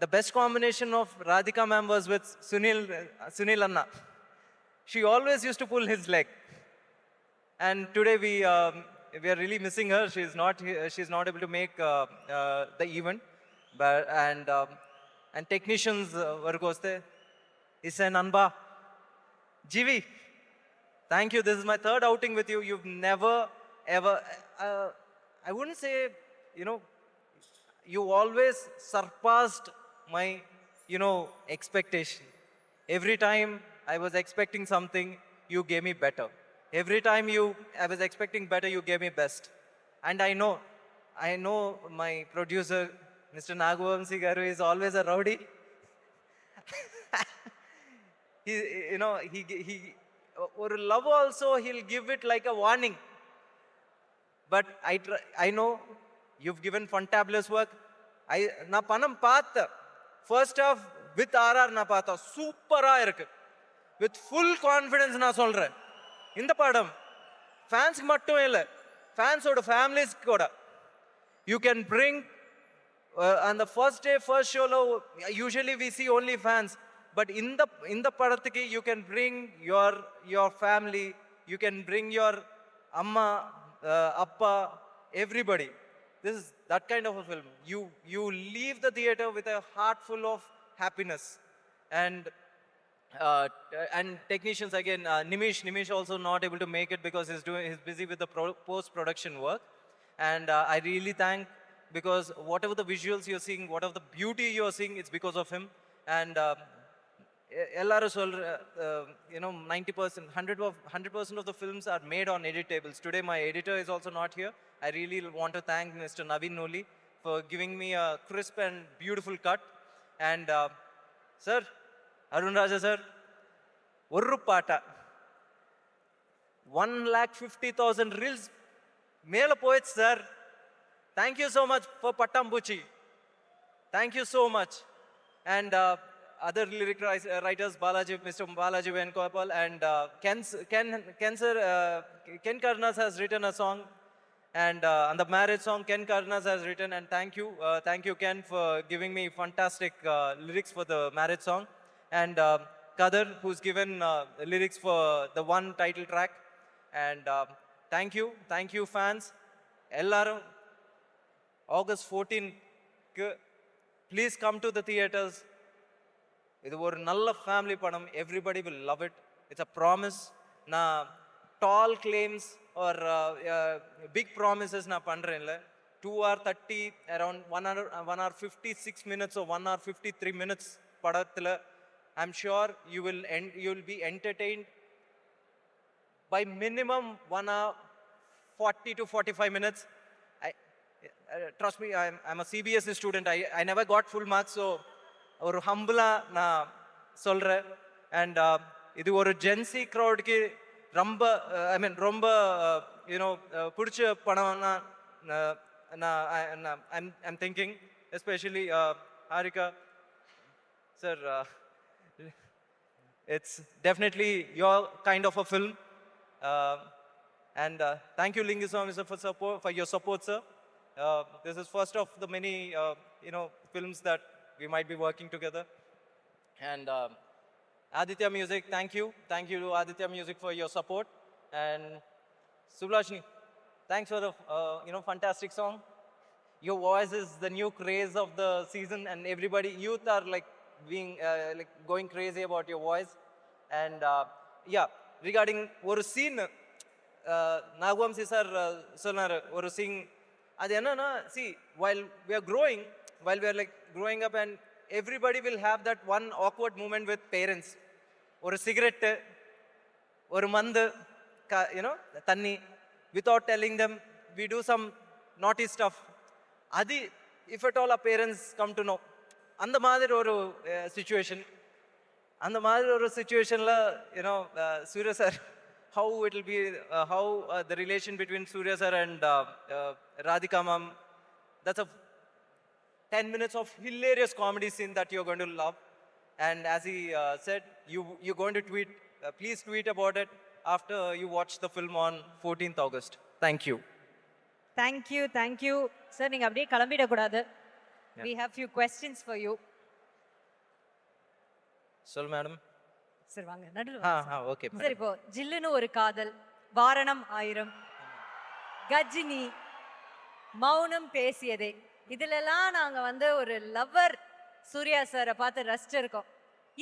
the best combination of Radhika ma'am was with Sunil Anna. She always used to pull his leg. And today we are really missing her. She's not able to make the event. But and technicians vargoste Isen Anba, Jivi, thank you. This is my third outing with you. You've never ever I wouldn't say, you always surpassed my, expectation. Every time I was expecting something, you gave me better. Every time I was expecting better, you gave me best. And I know my producer, Mr. Nagavamsi Garu, is always a rowdy. he or love also, he'll give it like a warning. But I know you've given fantabulous work. Na panam paatha. First half with RR na paatha. Super-ஆ இருக்கு. With full confidence na சொல்றேன். இந்த படம் fans மட்டும் இல்ல, fans ஓட families கூட. You can bring on the first day, first show, usually we see only fans. But in the படத்துக்கு you can bring your family, you can bring your amma, appa, everybody. This is that kind of a film. You leave the theater with a heart full of happiness. And technicians again, Nimish also not able to make it because he's busy with the post-production work. And I really thank, because whatever the visuals you're seeing, whatever the beauty you're seeing, it's because of him. And எல்லாரும் சொல்ற 90%, 100% of the films are made on edit tables. Today my editor is also not here. I really want to thank Mr. Naveen Noli for giving me a crisp and beautiful cut. And sir, Arun Raja sir, ஒரு பாட்டா 1,50,000 reels மேல போயிடுச்சு sir. Thank you so much for Pattambuchi. Thank you so much. And other lyric writers, Balaji, Mr. Balaji Venugopal, and Ken Karnas has written a song, and on the marriage song, Ken Karnas has written, and thank you, Ken, for giving me fantastic lyrics for the marriage song, and Kader, who's given lyrics for the one title track, and thank you, fans, ellarum, August 14th, please come to the theaters. இது ஒரு நல்ல ஃபேமிலி படம். Everybody will love it. It's a promise. நான் டால் கிளைம்ஸ் ஆர் பிக் ப்ராமிசஸ் நான் பண்ணுறேன் இல்லை. 2:30 around 1 hour 56 minutes or 1 hour 53 minutes படத்தில் I'm sure you will be entertained by minimum 1 hour 40 to 45 minutes. Trust me, I'm a CBSE student. I never got full marks, so ஒரு ஹம்பிளாக நான் சொல்கிறேன். அண்ட் இது ஒரு ஜென்சி க்ரௌடுக்கு ரொம்ப யூனோ பிடிச்ச படம்னா நான் I'm thinking especially Harika sir. It's definitely your kind of a film. And thank you, Linguswamy sir, for your support, sir. This is first of the many, films that we might be working together. And Aditya Music, thank you. Thank you to Aditya Music for your support. And Subhlashni, thanks for the, fantastic song. Your voice is the new craze of the season, and everybody, youth are being going crazy about your voice. And regarding ஒரு சீன் நாகவம்சி சார் சொன்னார் ஒரு சீன். அது என்னன்னா, see, while we are growing up, and everybody will have that one awkward moment with parents. ஒரு சிகரெட்டு, ஒரு மந்து, தண்ணி, without telling them we do some naughty stuff. அது if at all our parents come to know, அந்த மாதிரி ஒரு situation. அந்த மாதிரி ஒரு situationல Suriya sir, how it will be, how the relation between Surya sir and Radhika ma'am, that's a 10 minutes of hilarious comedy scene that you're going to love. And as he said, you're going to tweet, please tweet about it after you watch the film on 14th August. Thank you. Thank you. Sir, நீங்க அப்படியே கிளம்பிடக்கூடாது. We have few questions for you. சொல் மேடம். சார் வாங்க நடுவுல. ஓகே சார், இப்போ ஜில்லுன்னு ஒரு காதல், வாரணம் 1000, கஜினி, மௌனம் பேசியதே, இதுலலாம் நாங்க ஒரு லவ்வர் சூர்யா சாரை பார்த்து ரசிச்சிருக்கோம்.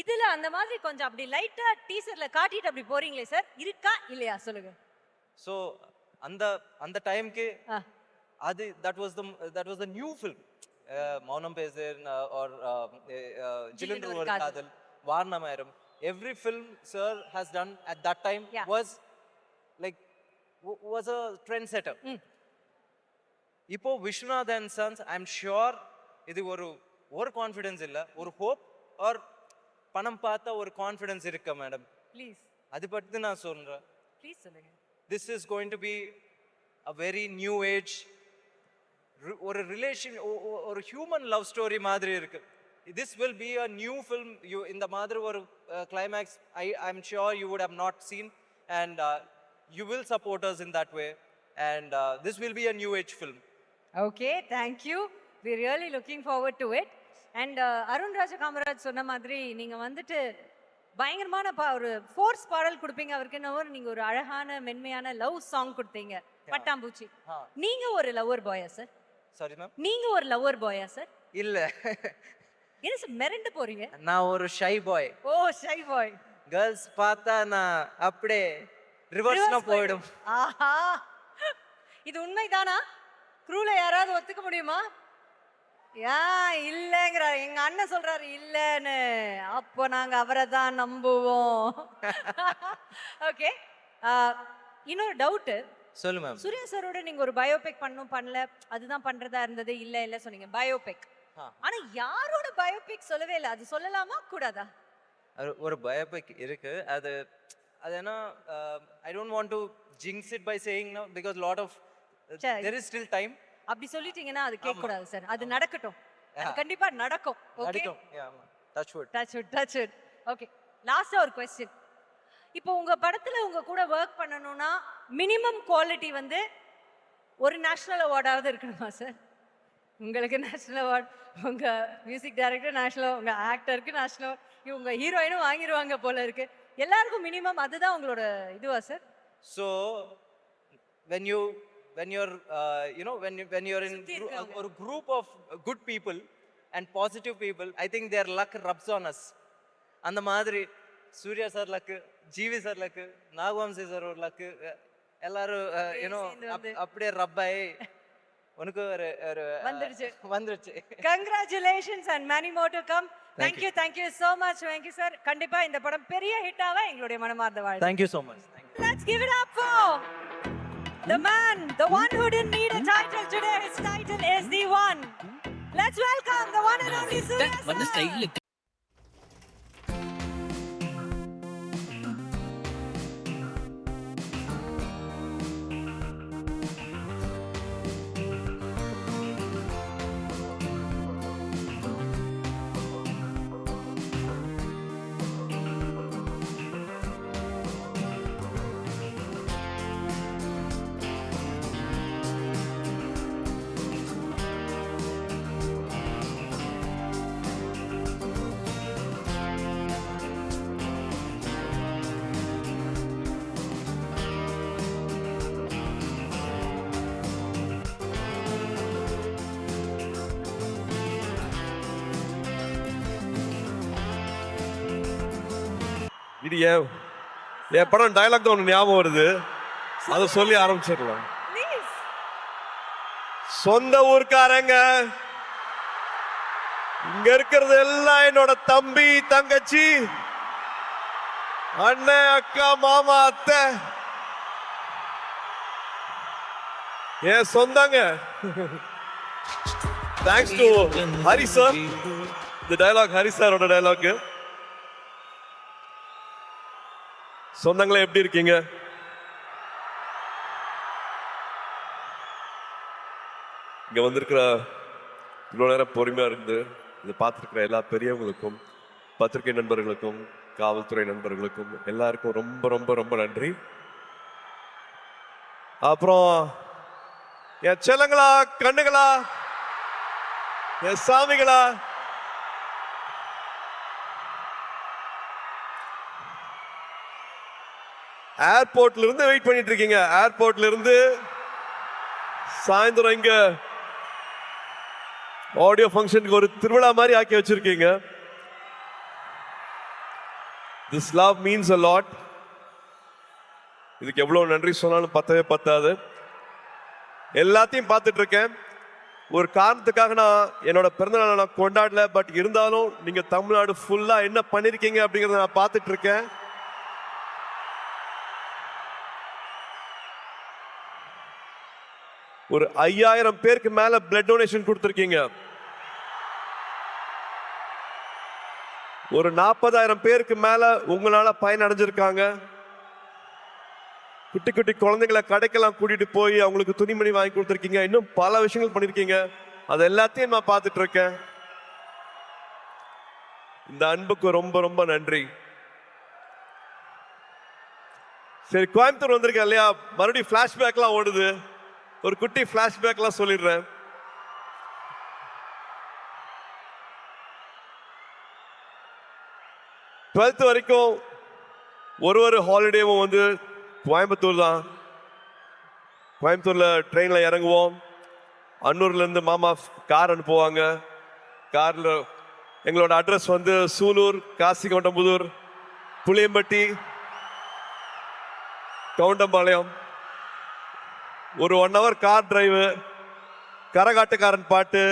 இதுல அந்த மாதிரி கொஞ்சம் அப்படி லைட்டா டீசர்ல காட்டிட்டு அப்படி போறீங்களே சார், இருக்கா இல்லையா சொல்லுங்க. ஸோ அந்த டைம்க்கு அது that was the new film, மௌனம் பேசேன் or ஜில்லுன்னு ஒரு காதல், வாரணம் 1000. Every film sir has done at that time was a trendsetter. இப்போ Viswanath and sons, I am sure இது ஒரு கான்ஃபிடன்ஸ் இல்லை, ஒரு ஹோப் ஆர் பணம் பார்த்தா ஒரு கான்ஃபிடன்ஸ் இருக்கு மேடம். ப்ளீஸ் அது பற்றி நான் சொல்றேன். ப்ளீஸ் சொல்லுங்க. This is going to be a very new age. ஒரு ரிலேஷன், ஒரு ஹியூமன் லவ் ஸ்டோரி மாதிரி இருக்கு. This will be a new film. In the மாதிரி ஒரு climax, I'm sure you would have not seen, and you will support us in that way, and this will be a new age film. Okay, thank you. We're really looking forward to it. And Arun ராஜ காமராஜ் சொன்ன மாதிரி நீங்க பயங்கரமான ஒரு ஃபோர்ஸ் பாடல் கொடுப்பீங்க அவருக்கு. நீங்க ஒரு அழகான மென்மையான லவ் சாங் கொடுத்தீங்க, பட்டாம்பூச்சி. நீங்க ஒரு லவ்வர் பாயா சார்? Sorry ma'am. நீங்க ஒரு லவ்வர் பாயா சார்? இல்ல. என்ன சார் மிரண்டு போறீங்க? நான் ஒரு ஷை பாய். ஓ, ஷை பாய். கேர்ள்ஸ் பார்த்தா நான் அப்படியே ரிவர்ஸ்ல போய்டும். ஆஹா, இது உண்மைதானா? க்ரூல யாராவது ஒத்துக்க முடியுமா? இல்லங்கிறாரு எங்க அண்ணன், சொல்றாரு இல்லன்னு. அப்போ நாங்க அவரை தான் நம்புவோம். ஓகே, இன்னொரு டவுட். சொல்லு மேம். சூர்யா சாரோட நீங்க ஒரு பயோபிக் பண்ணல, அதுதான் பண்றதா இருந்தது. இல்ல சொன்னீங்க பயோபிக். ஆனா யாரோட பயோபிக் சொல்லவே இல்லை. அது சொல்லலாமா கூடாதா? ஒரு பயோபிக் இருக்கு. அது என்ன, I don't want to jinx it by saying now because lot of there is still time. அப்படி சொல்லிட்டீங்கன்னா அது கேட்க கூடாது சார். அது நடக்கட்டும், அது கண்டிப்பா நடக்கும். Okay, touch wood. Touch wood. Okay, லாஸ்டா ஒரு கொஸ்டின். இப்போ உங்க படத்துல உங்க கூட ஒர்க் பண்ணணும்னா மினிமம் குவாலிட்டி வந்து ஒரு நேஷனல் அவார்டாவது இருக்கணுமா சார்? உங்களுக்கு நேஷனல் அவார்ட், உங்க மியூசிக் டைரக்டர் நேஷனல், உங்க ஆக்டருக்கு நேஷனல் அவார்ட், இவங்க ஹீரோயினும் வாங்கிடுவாங்க போல இருக்கு. எல்லாருக்கும் மினிமம் அதுதான் உங்களோட இதுவா sir? So when you're when you're in a group of good people and positive people, I think their luck rubs on us. அந்த மாதிரி Suriya sir luck, G V sir luck, Naga Vamsi sir ஒரு லக்கு, எல்லாரும் அப்படியே ரப் ஆகி உனக்கு ஒரு வந்துருச்சு. Congratulations and many more to come. Thank you so much Venky sir. கண்டிப்பா இந்த படம் பெரிய ஹிட்டாக எங்களுடைய மனமார்ந்த வாழ்த்து. Thank you so much. Let's give it up for the man, the one who didn't need a title today. His title is the one. Let's welcome the one and only Surya sir. இது என் படம் டயலாக் தான் ஒன்று ஞாபகம் வருது, அதை சொல்லி ஆரம்பிச்சிடலாம். சொந்த ஊர்க்காரங்க இங்க இருக்கிறது எல்லாம் என்னோட தம்பி தங்கச்சி அண்ணன் அக்கா மாமா அத்தை என் சொந்தங்க. Thanks to Hari sir. இந்த டயலாக் ஹரி சாரோட டயலாக். சொந்தங்களே எப்படி இருக்கீங்க? இங்க வந்திருக்கிற இவ்வளவு நேரம் பொறுமையா இருந்து இதை பார்த்துருக்கிற எல்லா பெரியவங்களுக்கும், பத்திரிகை நண்பர்களுக்கும், காவல்துறை நண்பர்களுக்கும் எல்லாருக்கும் ரொம்ப ரொம்ப ரொம்ப நன்றி. அப்புறம் என் செல்லங்களா, கண்ணுகளா, என் சாமிகளா, ஏர்போர்ட்ல இருந்து வெயிட் பண்ணிட்டு இருக்கீங்க. ஏர்போர்ட்ல இருந்து சாயந்தரம் இங்க ஆடியோ ஃபங்க்ஷனுக்கு ஒரு திருவிழா மாதிரி ஆக்கி வச்சிருக்கீங்க. This love means a lot. இதுக்கு எவ்வளவு நன்றி சொன்னாலும் பத்தவே பத்தாது. எல்லாத்தையும் பார்த்துட்டு இருக்கேன். ஒரு காரணத்துக்காக நான் என்னோட பிறந்தநாளை நான் கொண்டாடல, பட் இருந்தாலும் நீங்க தமிழ்நாடு ஃபுல்லா என்ன பண்ணிருக்கீங்க அப்படிங்கறத நான் பார்த்துட்டு இருக்கேன். ஒரு 5000 பேருக்கு மேல பிளட் டொனேஷன் கொடுத்திருக்கீங்க. ஒரு 40,000 பேருக்கு மேல உங்களால பயன் அடைஞ்சிருக்காங்க. குட்டி குட்டி குழந்தைங்களை கடைக்கெல்லாம் கூட்டிட்டு போய் அவங்களுக்கு துணிமணி வாங்கி கொடுத்துருக்கீங்க. இன்னும் பல விஷயங்கள் பண்ணிருக்கீங்க. அது எல்லாத்தையும் நான் பார்த்துட்டு இருக்கேன். இந்த அன்புக்கு ரொம்ப ரொம்ப நன்றி. சரி, கோயம்புத்தூர் வந்திருக்கேன் இல்லையா, மறுபடியும் பிளாஷ்பேக்லாம் ஓடுது. ஒரு குட்டி பிளாஷ்பேக்லாம் சொல்லிடுறேன். டுவெல்த் வரைக்கும் ஒரு ஹாலிடேவும் வந்து கோயம்புத்தூர் தான். கோயம்புத்தூர்ல ட்ரெயின்ல இறங்குவோம். அன்னூர்ல இருந்து மாமா கார் அனுப்புவாங்க. கார்ல எங்களோட அட்ரஸ் வந்து சூலூர், காசிகவுண்டம்புதூர், புளியம்பட்டி, கவுண்டம்பாளையம். ஒரு 1 hour கார் டிரைவு, கரகாட்டுக்காரன் பாட்டு,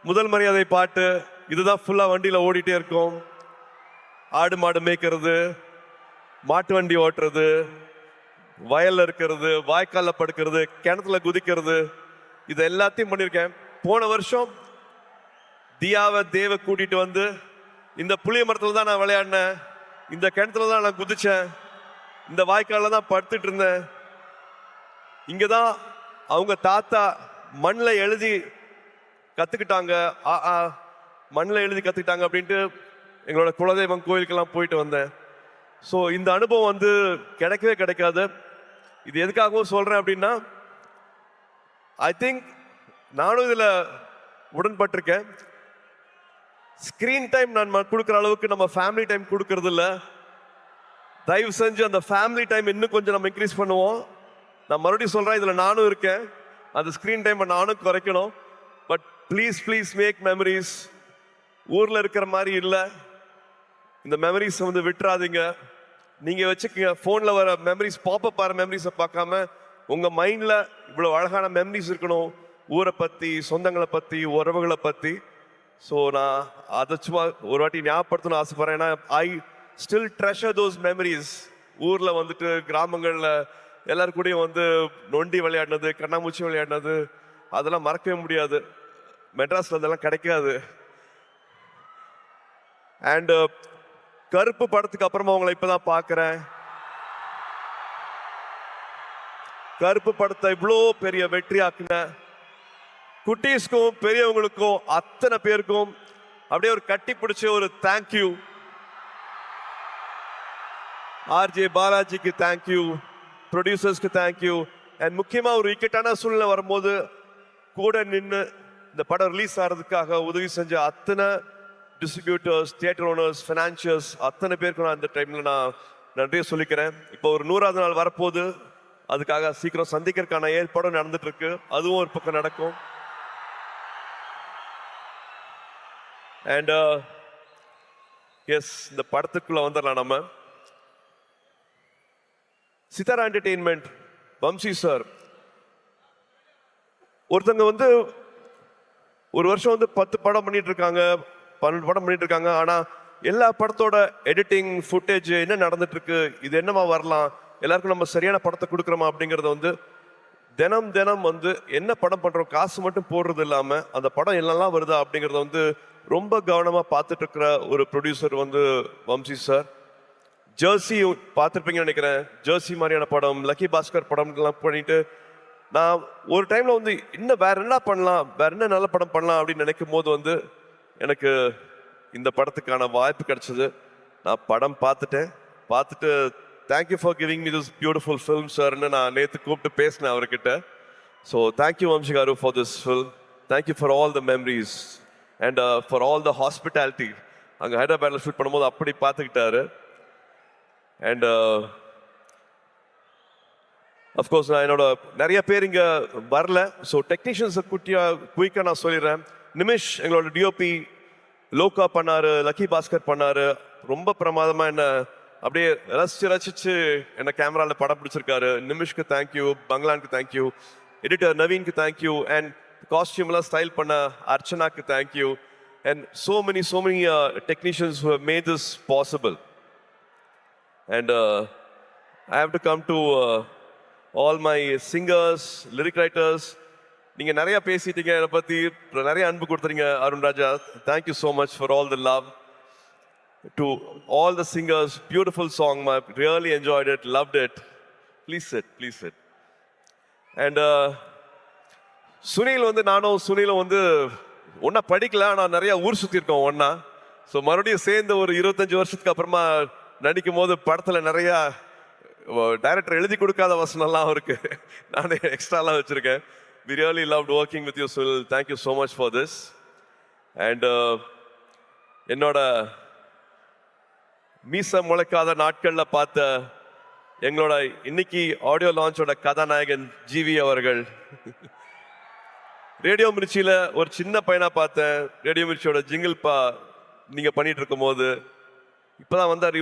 முதல் மரியாதை பாட்டு, இதுதான் ஃபுல்லா வண்டியில ஓடிட்டே இருக்கும். ஆடு மாடு மேய்க்கிறது, மாட்டு வண்டி ஓட்டுறது, வயல்ல இருக்கிறது, வாய்க்கால்ல படுக்கிறது, கிணத்துல குதிக்கிறது, இது எல்லாத்தையும் பண்ணியிருக்கேன். போன வருஷம் தியாவை தேவை கூட்டிட்டு வந்து இந்த புளிய மரத்துல தான் நான் விளையாடினேன், இந்த கிணத்துல தான் நான் குதிச்சேன், இந்த வாய்க்கால்ல தான் படுத்துட்டு இருந்தேன். இங்கதான் அவங்க தாத்தா மண்ணில் எழுதி கத்துக்கிட்டாங்க, மண்ணில் எழுதி கத்துக்கிட்டாங்க அப்படின்ட்டு எங்களோட குலதெய்வம் கோயிலுக்கெல்லாம் போயிட்டு வந்தேன். ஸோ இந்த அனுபவம் வந்து கிடைக்கவே கிடைக்காது. இது எதுக்காகவும் சொல்கிறேன் அப்படின்னா, ஐ திங்க் நானும் இதில் உடன்பட்டிருக்கேன். ஸ்க்ரீன் டைம் நான் கொடுக்குற அளவுக்கு நம்ம ஃபேமிலி டைம் கொடுக்கறது இல்லை. தயவு செஞ்சு அந்த ஃபேமிலி டைம் இன்னும் கொஞ்சம் நம்ம இன்க்ரீஸ் பண்ணுவோம். நான் மறுபடியும் சொல்கிறேன், இதில் நானும் இருக்கேன். அந்த ஸ்க்ரீன் டைமை நானும் குறைக்கணும். But please make memories. ஊரில் இருக்கிற மாதிரி இல்லை. இந்த மெமரிஸ் வந்து விட்டுறாதீங்க. நீங்கள் வச்சுக்கோங்க. ஃபோனில் வர மெமரிஸ், பாப்பப் ஆகிற மெமரிஸை பார்க்காம உங்கள் மைண்டில் இவ்வளோ அழகான மெமரிஸ் இருக்கணும். ஊரை பற்றி, சொந்தங்களை பற்றி, உறவுகளை பற்றி. ஸோ நான் அதை சும்மா ஒரு வாட்டி ஞாபகப்படுத்தணும்னு ஆசைப்பட்றேன். ஏன்னா I still treasure those memories. ஊரில் வந்துட்டு கிராமங்களில் எல்லாரு கூடயும் வந்து நொண்டி விளையாடினது, கண்ணாமூச்சி விளையாடினது, அதெல்லாம் மறக்கவே முடியாது. மெட்ராஸில் அதெல்லாம் கிடைக்காது. அண்ட் கருப்பு படத்துக்கு அப்புறமா உங்களை இப்பதான் பார்க்குறேன். கருப்பு படத்தை இவ்வளோ பெரிய வெற்றி ஆக்குன குட்டீஸ்க்கும் பெரியவங்களுக்கும் அத்தனை பேருக்கும் அப்படியே ஒரு கட்டி பிடிச்ச ஒரு தேங்க்யூ. ஆர்ஜே பாலாஜிக்கு தேங்க்யூ, ப்ரொடியூசர்ஸ்க்கு தேங்க்யூ. அண்ட் முக்கியமாக ஒரு இக்கட்டான சூழ்நிலை வரும்போது கூட நின்று இந்த படம் ரிலீஸ் ஆகிறதுக்காக உதவி செஞ்ச அத்தனை டிஸ்ட்ரிபியூட்டர்ஸ், தியேட்டர் ஓனர்ஸ், ஃபினான்ஷியர்ஸ், அத்தனை பேருக்கு நான் இந்த டைமில் நான் நன்றியை சொல்லிக்கிறேன். இப்போ ஒரு 100வது நாள் வரப்போகுது. அதுக்காக சீக்கிரம் சந்திக்கிறதுக்கான ஏற்பாடும் நடந்துட்டு இருக்கு. அதுவும் ஒரு பக்கம் நடக்கும். அண்ட் எஸ், இந்த படத்துக்குள்ள வந்துடலாம். நம்ம சித்தாரா என்டர்டெயின்மெண்ட், வம்சி சார், ஒருத்தங்க வந்து ஒரு வருஷம் வந்து 10 படம் பண்ணிட்டு இருக்காங்க, 12 படம் பண்ணிட்டு இருக்காங்க. ஆனா எல்லா படத்தோட எடிட்டிங், ஃபுட்டேஜ் என்ன நடந்துட்டு இருக்கு, இது என்னமா வரலாம், எல்லாருக்கும் நம்ம சரியான படத்தை கொடுக்குறோமா அப்படிங்கறத வந்து தினம் வந்து என்ன படம் பண்றோம், காசு மட்டும் போடுறது இல்லாம அந்த படம் என்னெல்லாம் வருதா அப்படிங்கறத வந்து ரொம்ப கவனமா பார்த்துட்டு இருக்கிற ஒரு ப்ரொடியூசர் வந்து வம்சி சார். ஜெர்சி பார்த்துருப்பீங்கன்னு நினைக்கிறேன். ஜெர்சி மாதிரியான படம், லக்கி பாஸ்கர் படம்லாம் பண்ணிட்டு நான் ஒரு டைம்ல வந்து இன்னும் வேற என்ன பண்ணலாம், வேற என்ன நல்ல படம் பண்ணலாம் அப்படின்னு நினைக்கும் போது வந்து எனக்கு இந்த படத்துக்கான வாய்ப்பு கிடைச்சது. நான் படம் பார்த்துட்டு thank you for giving me this beautiful film சார்ன்னு நான் நேற்று கூப்பிட்டு பேசினேன் அவர்கிட்ட. So thank you Vamsi garu for this film. Thank you for all the memories and for all the hospitality. அங்கே ஹைதராபாத்தில் ஷூட் பண்ணும்போது அப்படி பார்த்துக்கிட்டாரு. அண்ட் அஃப்கோர்ஸ் நான் என்னோட நிறைய பேர் இங்கே வரல. ஸோ டெக்னீஷியன்ஸை குயிக்காக நான் சொல்லிடுறேன். நிமிஷ் எங்களோட டிஓபி, லோகா பண்ணாரு, லக்கி பாஸ்கர் பண்ணாரு. ரொம்ப பிரமாதமாக என்ன அப்படியே ரசிச்சு என்ன கேமராவில் படம் பிடிச்சிருக்காரு. நிமிஷ்க்கு தேங்க்யூ, பங்களானுக்கு தேங்க்யூ, எடிட்டர் நவீனுக்கு தேங்க்யூ, அண்ட் காஸ்டியூம்லாம் ஸ்டைல் பண்ண அர்ச்சனாக்கு thank you. And so many technicians who have made this possible. And I have to come to all my singers, lyric writers. நீங்க நிறைய பேசிட்டீங்க, என்னை பத்தி நிறைய அன்பு கொடுத்துறீங்க. அருண் ராஜா, thank you so much for all the love. To all the singers, beautiful song, I really enjoyed it, loved it. Please sit. And Sunil வந்து நானும் சுனிலும் வந்து ஒன்னா படிக்கல, ஆனால் நிறைய ஊர் சுற்றி இருக்கோம் ஒன்னா. ஸோ மறுபடியும் சேர்ந்து ஒரு 25 வருஷத்துக்கு அப்புறமா நடிக்கும் போது படத்தில் நிறையா டைரக்டர் எழுதி கொடுக்காத வசனம்லாம் இருக்கு, நானே எக்ஸ்ட்ராலாம் வச்சிருக்கேன். We really loved working with you, Sunil. Thank you so much for this. And என்னோட மீச முளைக்காத நாட்கள்ல பார்த்த எங்களோட இன்னைக்கு ஆடியோ லான்ச்சோட கதாநாயகன் ஜிவி அவர்கள். ரேடியோ மிர்ச்சியில ஒரு சின்ன பையனா பார்த்தேன். ரேடியோ மிர்ச்சியோட ஜிங்கிள் நீங்க பண்ணிட்டு இருக்கும் போது இப்பதான் வந்தார்.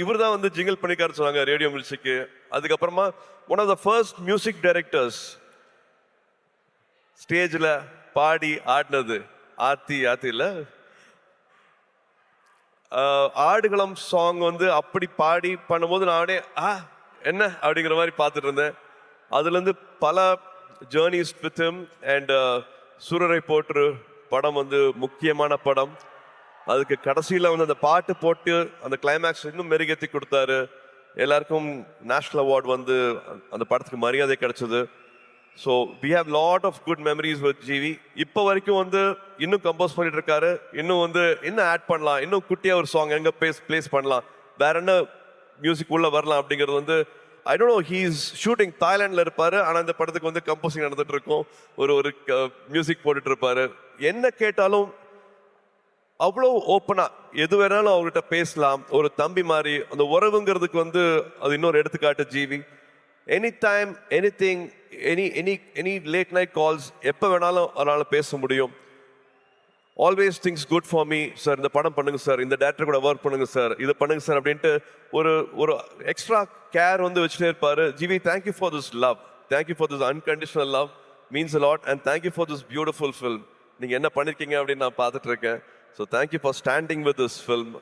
இவர் தான் வந்து ஜிங்கிள் பண்ணிக்காரு சொன்னாங்க ரேடியோ மிர்ச்சிக்கு. அதுக்கப்புறமா one of the first music directors ஸ்டேஜில் பாடி ஆடினது ஆத்தில ஆடுகளம் சாங் வந்து அப்படி பாடி பண்ணும்போது நானே என்ன அப்படிங்கிற மாதிரி பார்த்துட்டு இருந்தேன். அதுலேருந்து பல ஜேர்னிஸ் வித் ஹிம். அண்ட் சூரரை போற்று படம் வந்து முக்கியமான படம். அதுக்கு கடைசியில் வந்து அந்த பாட்டு போட்டு அந்த கிளைமேக்ஸ் இன்னும் மெருகேற்றி கொடுத்தாரு. எல்லாருக்கும் நேஷ்னல் அவார்டு வந்து அந்த படத்துக்கு மரியாதை கிடைச்சது. So we have lot of good memories with GV. இப்போ வரைக்கும் வந்து இன்னும் கம்போஸ் பண்ணிட்டு இருக்காரு. இன்னும் வந்து இன்னும் ஆட் பண்ணலாம், இன்னும் குட்டியாக ஒரு சாங் எங்கே பிளேஸ் பண்ணலாம், வேற என்ன மியூசிக் உள்ள வரலாம் அப்படிங்கிறது வந்து I don't know. He is shooting தாய்லாண்டில் இருப்பார், ஆனால் இந்த படத்துக்கு வந்து கம்போசிங் நடந்துட்டு இருக்கும். ஒரு மியூசிக் போட்டுட்டு இருப்பாரு. என்ன கேட்டாலும் அவ்வளோ ஓப்பனாக எது வேணாலும் அவர்கிட்ட பேசலாம். ஒரு தம்பி மாதிரி அந்த உறவுங்கிறதுக்கு வந்து அது இன்னொரு எடுத்துக்காட்டு GV. Any time any thing any late night calls எப்போ வேணாலும் அதனால் பேச முடியும். Always things good for me sir, இந்த படம் பண்ணுங்க சார், இந்த டேரக்டர் கூட ஒர்க் பண்ணுங்க சார், இது பண்ணுங்க சார் அப்படின்ட்டு ஒரு எக்ஸ்ட்ரா கேர் வந்து வச்சுட்டே இருப்பாரு. GV, thank you for this love, thank you for this unconditional love, means a lot, and thank you for this beautiful film. நீங்கள் என்ன பண்ணியிருக்கீங்க அப்படின்னு நான் பார்த்துட்டு இருக்கேன். So thank you for standing with this film.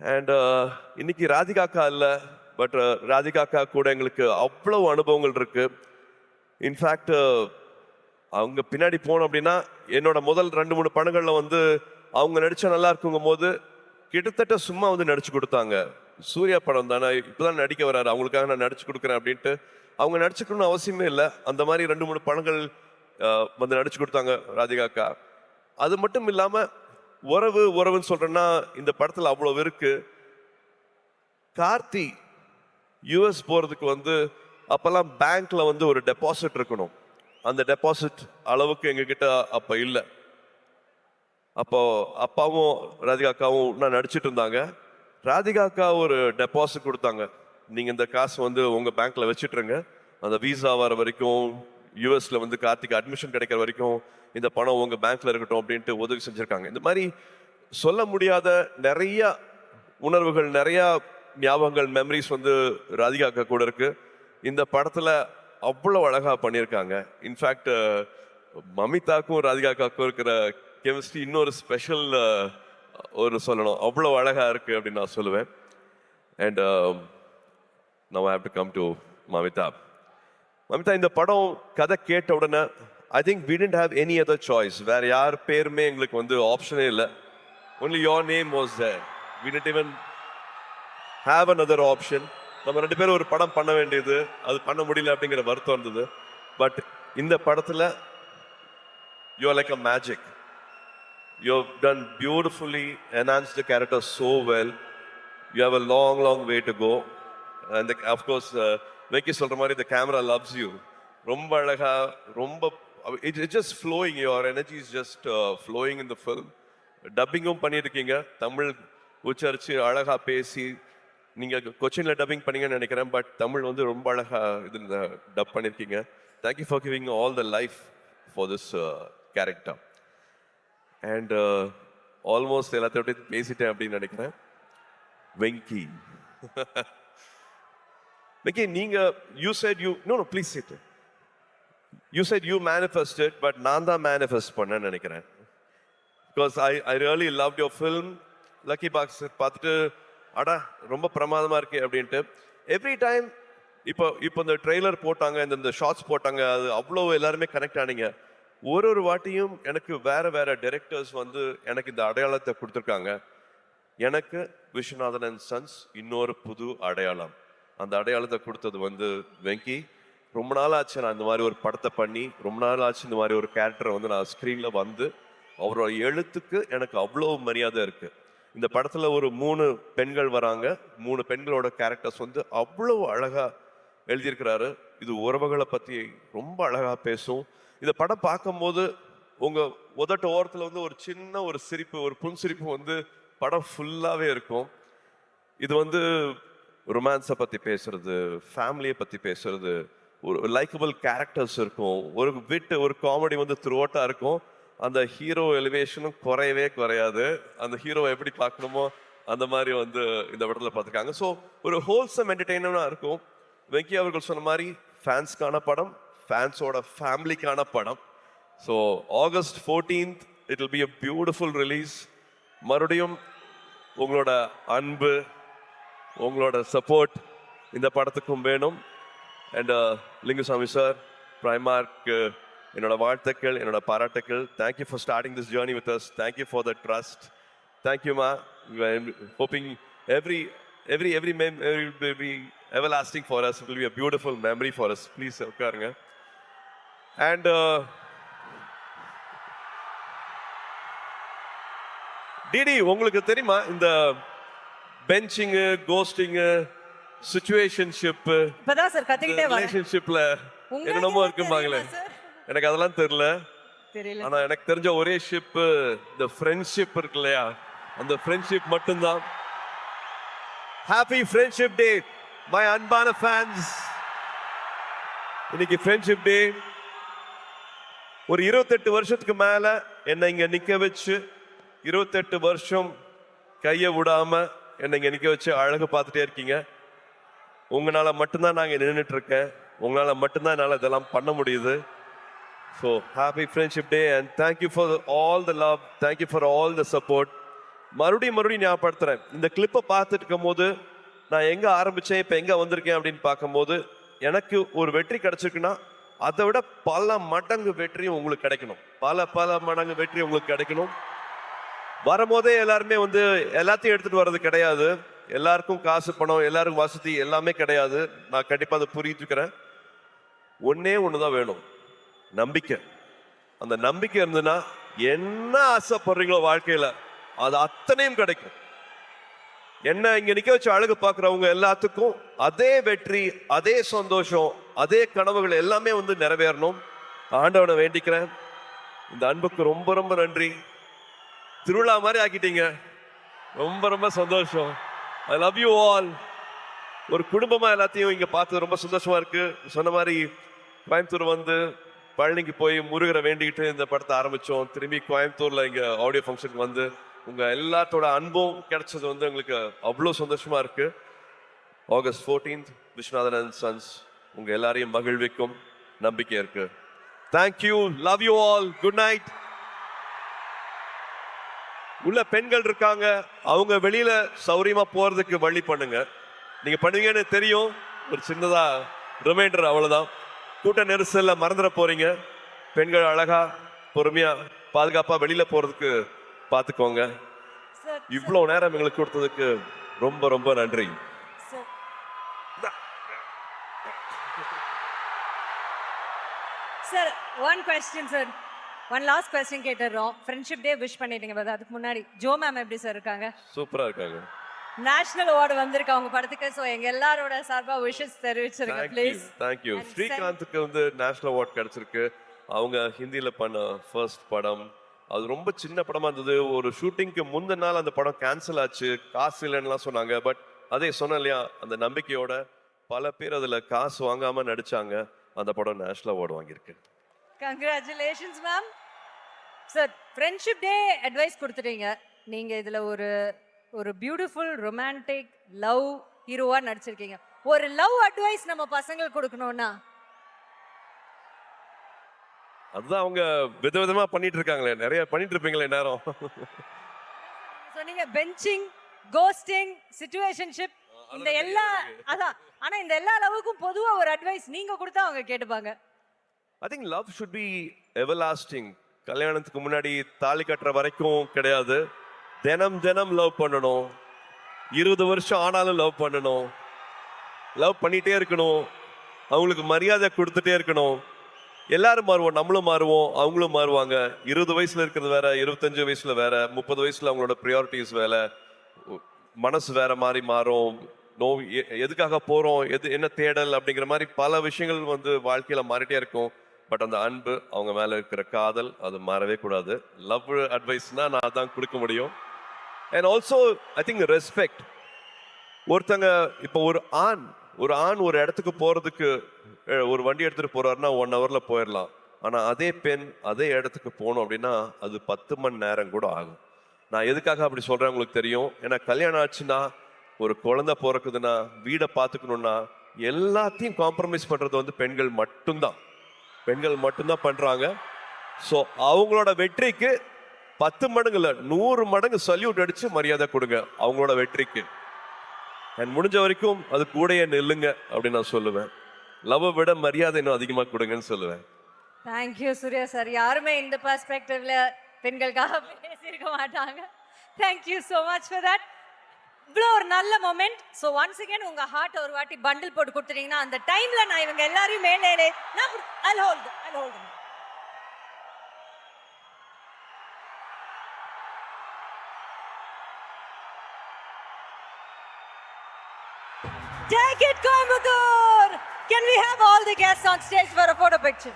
And இன்னைக்கு ராதிகாக்கா இல்லை, பட் ராதிகாக்கா கூட எங்களுக்கு அவ்வளோ அனுபவங்கள் இருக்கு. இன்ஃபேக்ட் அவங்க பின்னாடி போனோம் அப்படின்னா என்னோட முதல் 2-3 படங்களில் வந்து அவங்க நடிச்சா நல்லா இருக்குங்கும் போது கிட்டத்தட்ட சும்மா வந்து நடிச்சு கொடுத்தாங்க. சூர்யா படம் தானே, இப்போதான் நடிக்க வராரு, அவங்களுக்காக நான் நடிச்சு கொடுக்குறேன் அப்படின்ட்டு அவங்க நடிச்சுக்கணும்னு அவசியமே இல்லை. அந்த மாதிரி 2-3 படங்கள் வந்து நடிச்சு கொடுத்தாங்க ராதிகாக்கா. அது மட்டும் இல்லாமல் உறவுன்னு சொல்றேன்னா இந்த படத்தில் அவ்வளோ இருக்கு. கார்த்தி யூஎஸ் போகிறதுக்கு வந்து அப்போல்லாம் பேங்க்ல வந்து ஒரு டெபாசிட் இருக்கணும். அந்த டெபாசிட் அளவுக்கு எங்ககிட்ட அப்போ இல்லை. அப்போ அப்பாவும் ராதிகாக்காவும் நான் நடிச்சிட்டு இருந்தாங்க. ராதிகாக்கா ஒரு டெபாசிட் கொடுத்தாங்க, நீங்கள் இந்த காசு வந்து உங்கள் பேங்க்ல வச்சுட்டுருங்க, அந்த வீசா வர வரைக்கும் யூஎஸ்ல வந்து கார்த்திக் அட்மிஷன் கிடைக்கிற வரைக்கும் இந்த பணம் உங்கள் பேங்க்ல இருக்கட்டும் அப்படின்ட்டு உதவி செஞ்சுருக்காங்க. இந்த மாதிரி சொல்ல முடியாத நிறைய உணர்வுகள், நிறைய ஞாபகங்கள், மெமரிஸ் வந்து ராதிகாக்கா கூட இருக்கு. இந்த படத்தில் அவ்வளோ அழகாக பண்ணியிருக்காங்க. இன்ஃபேக்ட் மமிதாக்கும் ராதிகாக்காக்கும் இருக்கிற கெமிஸ்ட்ரி இன்னொரு ஸ்பெஷல் ஒரு சொல்லணும், அவ்வளோ அழகாக இருக்குது அப்படின்னு நான் சொல்லுவேன். And now I have to come to Mamitha. Mamitha, இந்த படம் கதை கேட்ட உடனே I think we didn't have any other choice. வேற யார் பேருமே எங்களுக்கு வந்து ஆப்ஷனே இல்லை. only your name was there. we didn't even have another option. நம்ம 2 பேரும் ஒரு படம் பண்ண வேண்டியது, அது பண்ண முடியல அப்படிங்கிற வருத்தம் இருந்தது. பட் இந்த படத்தில் you are like a magic. You have done beautifully, enhanced the character so well. You have a long way to go. And of course வெக்கி சொல்ற மாதிரி the camera loves you. ரொம்ப அழகா, ரொம்ப it's just flowing. Your energy is just flowing in the film. டப்பிங்கும் பண்ணியிருக்கீங்க, தமிழ் உச்சரிச்சு அழகா பேசி. நீங்கள் கொச்சினில் டப்பிங் பண்ணீங்கன்னு நினைக்கிறேன், பட் தமிழ் வந்து ரொம்ப அழகாக இது டப் பண்ணியிருக்கீங்க. Thank you for giving all the life for this character. And almost எல்லாத்தையும் பேசிட்டேன் அப்படின்னு நினைக்கிறேன். வெங்கி, வெங்கி, நீங்கள் you said you no please sit. You said you manifested, but நான் தான் மேனிஃபெஸ்ட் பண்ணேன்னு நினைக்கிறேன். Because I really loved your film. Lucky box பார்த்துட்டு அடா ரொம்ப பிரமாதமாக இருக்கு அப்படின்ட்டு எவ்ரி டைம் இப்போ இந்த ட்ரெய்லர் போட்டாங்க, இந்த ஷார்ட்ஸ் போட்டாங்க, அது அவ்வளோ எல்லாருமே கனெக்ட் ஆனீங்க. ஒரு வாட்டியும் எனக்கு வேற டைரக்டர்ஸ் வந்து எனக்கு இந்த அடையாளத்தை கொடுத்துருக்காங்க. எனக்கு விஸ்வநாதன் அண்ட் சன்ஸ் இன்னொரு புது அடையாளம். அந்த அடையாளத்தை கொடுத்தது வந்து வெங்கி. ரொம்ப நாள் ஆச்சு நான் இந்த மாதிரி ஒரு படத்தை பண்ணி, ரொம்ப நாள் ஆச்சு இந்த மாதிரி ஒரு கேரக்டரை வந்து நான் ஸ்க்ரீனில் வந்து. அவரோட எழுத்துக்கு எனக்கு அவ்வளோ மரியாதை இருக்கு. இந்த படத்துல ஒரு 3 பெண்கள் வராங்க. 3 பெண்களோட கேரக்டர்ஸ் வந்து அவ்வளோ அழகா எழுதியிருக்கிறாரு. இது உறவுகளை பத்தி ரொம்ப அழகா பேசும். இந்த படம் பார்க்கும்போது உங்க உதட்ட ஓரத்துல வந்து ஒரு சின்ன ஒரு சிரிப்பு, ஒரு புன்சிரிப்பு வந்து படம் ஃபுல்லாவே இருக்கும். இது வந்து ரொமான்ஸை பத்தி பேசுறது, ஃபேமிலியை பத்தி பேசுறது, ஒரு லைக்கபிள் கேரக்டர்ஸ் இருக்கும், ஒரு விட்டு ஒரு காமெடி வந்து த்ரூ அவுட்டா இருக்கும். அந்த ஹீரோ எலிவேஷனும் குறையாது. அந்த ஹீரோவை எப்படி பார்க்கணுமோ அந்த மாதிரி வந்து இந்த படத்தில் பார்த்துருக்காங்க. ஸோ ஒரு ஹோல்சம் என்டர்டெயினராக இருக்கும். வெங்கி அவர்கள் சொன்ன மாதிரி ஃபேன்ஸ்க்கான படம், ஃபேன்ஸோட ஃபேமிலிக்கான படம். So August 14th it will be a beautiful release. மறுபடியும் உங்களோட அன்பு, உங்களோட சப்போர்ட் இந்த படத்துக்கும் வேணும். அண்ட் லிங்குசாமி சார், பிரைமார்க் என்னோட வாழ்த்துக்கள், என்னோட பாராட்டுக்கள். Thank you for starting this journey with us. Thank you for the trust. Thank you மா. Hoping every everlasting for us. It will be a beautiful memory for us. Please உட்காருங்க. And டிடி உங்களுக்கு தெரியுமா இந்த பெஞ்சிங், கோஸ்டிங், சிச்சுவேஷன்ஷிப், இப்பதான் சார் கத்திக்கிட்டே வரேன். ரிலேஷன்ஷிப்ல உங்களுக்கு என்னென்னமோ இதெல்லாம் இருக்கும்பாங்களே, தெரியுமா சார்? எனக்கு அதெல்லாம் தெரியல. தெரியல. ஆனா எனக்கு தெரிஞ்ச ஒரே ஷிப் இந்த ஃப்ரெண்ட்ஷிப் இருக்கு இல்லையா, அந்த ஃப்ரெண்ட்ஷிப் மட்டும்தான். ஹாப்பி ஃப்ரெண்ட்ஷிப் டே மை அன்பான ஃபேன்ஸ். இன்னைக்கு ஃப்ரெண்ட்ஷிப் டே. ஒரு 28 வருஷத்துக்கு மேல என்னை இங்க நிக்க வச்சு 28 வருஷம் கையை விடாம என்னை இங்க நிக்க வச்சு அழகு பார்த்துட்டே இருக்கீங்க. உங்களால மட்டும்தான் நாங்க நின்றுட்டு இருக்கேன். உங்களால மட்டும்தான் என்னால இதெல்லாம் பண்ண முடியுது. So happy friendship day and thank you for all the love, thank you for all the support. மறுபடியும் ஞாபகப்படுத்துறேன், இந்த கிளிப்பை பார்த்துட்டு இருக்கும் போது நான் எங்க ஆரம்பிச்சேன் இப்போ எங்க வந்திருக்கேன் அப்படின்னு பார்க்கும்போது எனக்கு ஒரு வெற்றி கிடைச்சிருக்குன்னா அதை விட பல மடங்கு வெற்றியும் உங்களுக்கு கிடைக்கணும். பல மடங்கு வெற்றி உங்களுக்கு கிடைக்கணும். வரும்போதே எல்லாருமே எல்லாத்தையும் எடுத்துட்டு வர்றது கிடையாது. எல்லாருக்கும் காசு, பணம், எல்லாருக்கும் வசதி எல்லாமே கிடையாது. நான் கண்டிப்பா அதை புரிஞ்சுக்கிறேன். ஒன்னே ஒண்ணுதான் வேணும், நம்பிக்கை. அந்த நம்பிக்கை இருந்ததுன்னா என்ன ஆசைப்படுறீங்களோ வாழ்க்கையில அது அத்தனையும் கிடைக்கும். என்ன இங்க நிக்க வச்சு அழகு பார்க்குறவங்க எல்லாத்துக்கும் அதே வெற்றி, அதே சந்தோஷம், அதே கனவுகள் எல்லாமே நிறைவேறணும். ஆண்டவனை வேண்டிக்கிறேன். இந்த அன்புக்கு ரொம்ப ரொம்ப நன்றி. திருவிழா மாதிரி ஆக்கிட்டீங்க. ரொம்ப ரொம்ப சந்தோஷம். I love you all. ஒரு குடும்பமா எல்லாத்தையும் இங்க பார்த்து ரொம்ப சந்தோஷமா இருக்கு. சொன்ன மாதிரி கோயம்புத்தூர் பழனிக்கு போய் முருகரை வேண்டிக்கிட்டு இந்த படத்தை ஆரம்பிச்சோம். திரும்பி கோயம்புத்தூர்ல இங்க ஆடியோ ஃபங்க்ஷனுக்கு உங்க எல்லாத்தோட அன்பும் கிடைச்சது எங்களுக்கு அவ்வளோ சந்தோஷமா இருக்கு. August 14th Viswanathan and sons உங்க எல்லாரையும் மகிழ்விக்கும் நம்பிக்கை இருக்கு. Thank you, love you all, good night. உள்ள பெண்கள் இருக்காங்க, அவங்க வெளியில சௌரியமா போறதுக்கு வழி பண்ணுங்க. நீங்க பண்ணுவீங்கன்னு தெரியும். ஒரு சின்னதா ரிமைண்டர், அவ்வளவுதான். கூட்ட நெரிசல்ல மறந்துட போறீங்க. பெண்கள் அழகா பொறுமையா பாதுகாப்பா வெளியில போறதுக்கு பார்த்துக்கோங்க. இவ்வளவு நேரம் எங்களுக்கு கொடுத்ததுக்கு ரொம்ப ரொம்ப நன்றி. Sir one question sir, one last question கேட்டுறோம். ஃப்ரெண்ட்ஷிப் டே விஷ் பண்ணிட்டீங்க, அதுக்கு முன்னாடி ஜோ மேம் எப்படி சார் இருக்காங்க? சூப்பரா இருக்காங்க. நேஷனல் அவார்டு வந்திருக்கு அவங்க படத்துக்கு. ஸோ எங்க எல்லாரோட சார்பா விஷஸ் தெரிவிச்சிருங்க ப்ளீஸ். தேங்க்யூ. ஸ்ரீகாந்துக்கு நேஷனல் அவார்ட் கிடைச்சிருக்கு. அவங்க ஹிந்தியில பண்ண ஃபர்ஸ்ட் படம். அது ரொம்ப சின்ன படமா இருந்தது. ஒரு ஷூட்டிங்க்கு முந்தின நாள் அந்த படம் கேன்சல் ஆச்சு, காசு இல்லைன்னுலாம் சொன்னாங்க. பட் அதே சொன்னேன் இல்லையா, அந்த நம்பிக்கையோட பல பேர் அதுல காசு வாங்காம நடிச்சாங்க. அந்த படம் நேஷனல் அவார்டு வாங்கியிருக்கு. Congratulations ma'am. Sir friendship day advice கொடுத்துட்டீங்க. நீங்க இதுல ஒரு பியூட்டிஃபுல் ரொமான்டிக் லவ் ஹீரோவா நடிச்சிருக்கீங்க. ஒரு லவ் அட்வைஸ் நம்ம பசங்களுக்கு கொடுக்கணும்னா? அதுதான் அவங்க விதவிதமா பண்ணிட்டு இருக்காங்களே, நிறைய பண்ணிட்டு இருப்பீங்களே நேரம். சொன்னீங்க பெஞ்சிங், கோஸ்டிங், சிச்சுவேஷன்ஷிப், இந்த எல்லா அதான். ஆனா இந்த எல்லா லவ்வுக்கும் பொதுவா ஒரு அட்வைஸ் நீங்க கொடுத்தா அவங்க கேட்டுப்பாங்க. I think love should be everlasting. கல்யாணத்துக்கு முன்னாடி தாலி கட்டுற வரைக்கும் கிடையாது. தினம் லவ் பண்ணணும். 20 வருஷம் ஆனாலும் லவ் பண்ணணும். லவ் பண்ணிட்டே இருக்கணும். அவங்களுக்கு மரியாதை கொடுத்துட்டே இருக்கணும். எல்லாரும் மாறுவோம், நம்மளும் மாறுவோம், அவங்களும் மாறுவாங்க. 20 வயசுல இருக்கிறது வேற, 25 வயசுல வேற, 30 வயசுல அவங்களோட ப்ரியாரிட்டிஸ் வேற, மனசு வேற மாதிரி மாறும். எதுக்காக போறோம், என்ன தேடல் அப்படிங்கிற மாதிரி பல விஷயங்கள் வாழ்க்கையில மாறிட்டே இருக்கும். பட் அந்த அன்பு, அவங்க மேல இருக்கிற காதல், அது மாறவே கூடாது. லவ் அட்வைஸ்னா நான் அதான் கொடுக்க முடியும். And also I think respect. ஒருத்தங்க இப்போ ஒரு ஆண் ஒரு இடத்துக்கு போறதுக்கு ஒரு வண்டி எடுத்துட்டு போறாருன்னா 1 hourல போயிடலாம். ஆனா அதே பெண் அதே இடத்துக்கு போகணும் அப்படின்னா அது 10 மணி நேரம் கூட ஆகும். நான் எதுக்காக அப்படி சொல்றேன் உங்களுக்கு தெரியும். ஏன்னா கல்யாணம் ஆச்சுன்னா, ஒரு குழந்தை பிறக்குதுன்னா, வீடை பார்த்துக்கணும்னா எல்லாத்தையும் காம்ப்ரமைஸ் பண்றது பெண்கள் மட்டும்தான் பண்றாங்க. ஸோ அவங்களோட வெற்றிக்கு 10 மடங்கு இல்லை, 100 மடங்கு சல்யூட் அடிச்சு மரியாதை கொடுங்க அவங்களோட வெற்றிக்கு. அண்ட் முடிஞ்ச வரைக்கும் அது கூடயே நில்லுங்க அப்படின்னு நான் சொல்லுவேன். லவ் விட மரியாதை இன்னும் அதிகமாக கொடுங்கன்னு சொல்லுவேன். Thank you Suriya sir. யாருமே இந்த பெர்ஸ்பெக்டிவ்ல பெண்களுக்காக பேசியிருக்க மாட்டாங்க. Thank you so much for that. இவ்வளோ ஒரு நல்ல மொமெண்ட். ஸோ ஒன்ஸ் அகேன் உங்க ஹார்ட் ஒரு வாட்டி பண்டில் போட்டு கொடுத்துட்டீங்கன்னா அந்த டைம்ல நான் இவங்க எல்லாரையும் மேலே நான் I'll hold them. Take it, Coimbatore! Can we have all the guests on stage for a photo picture?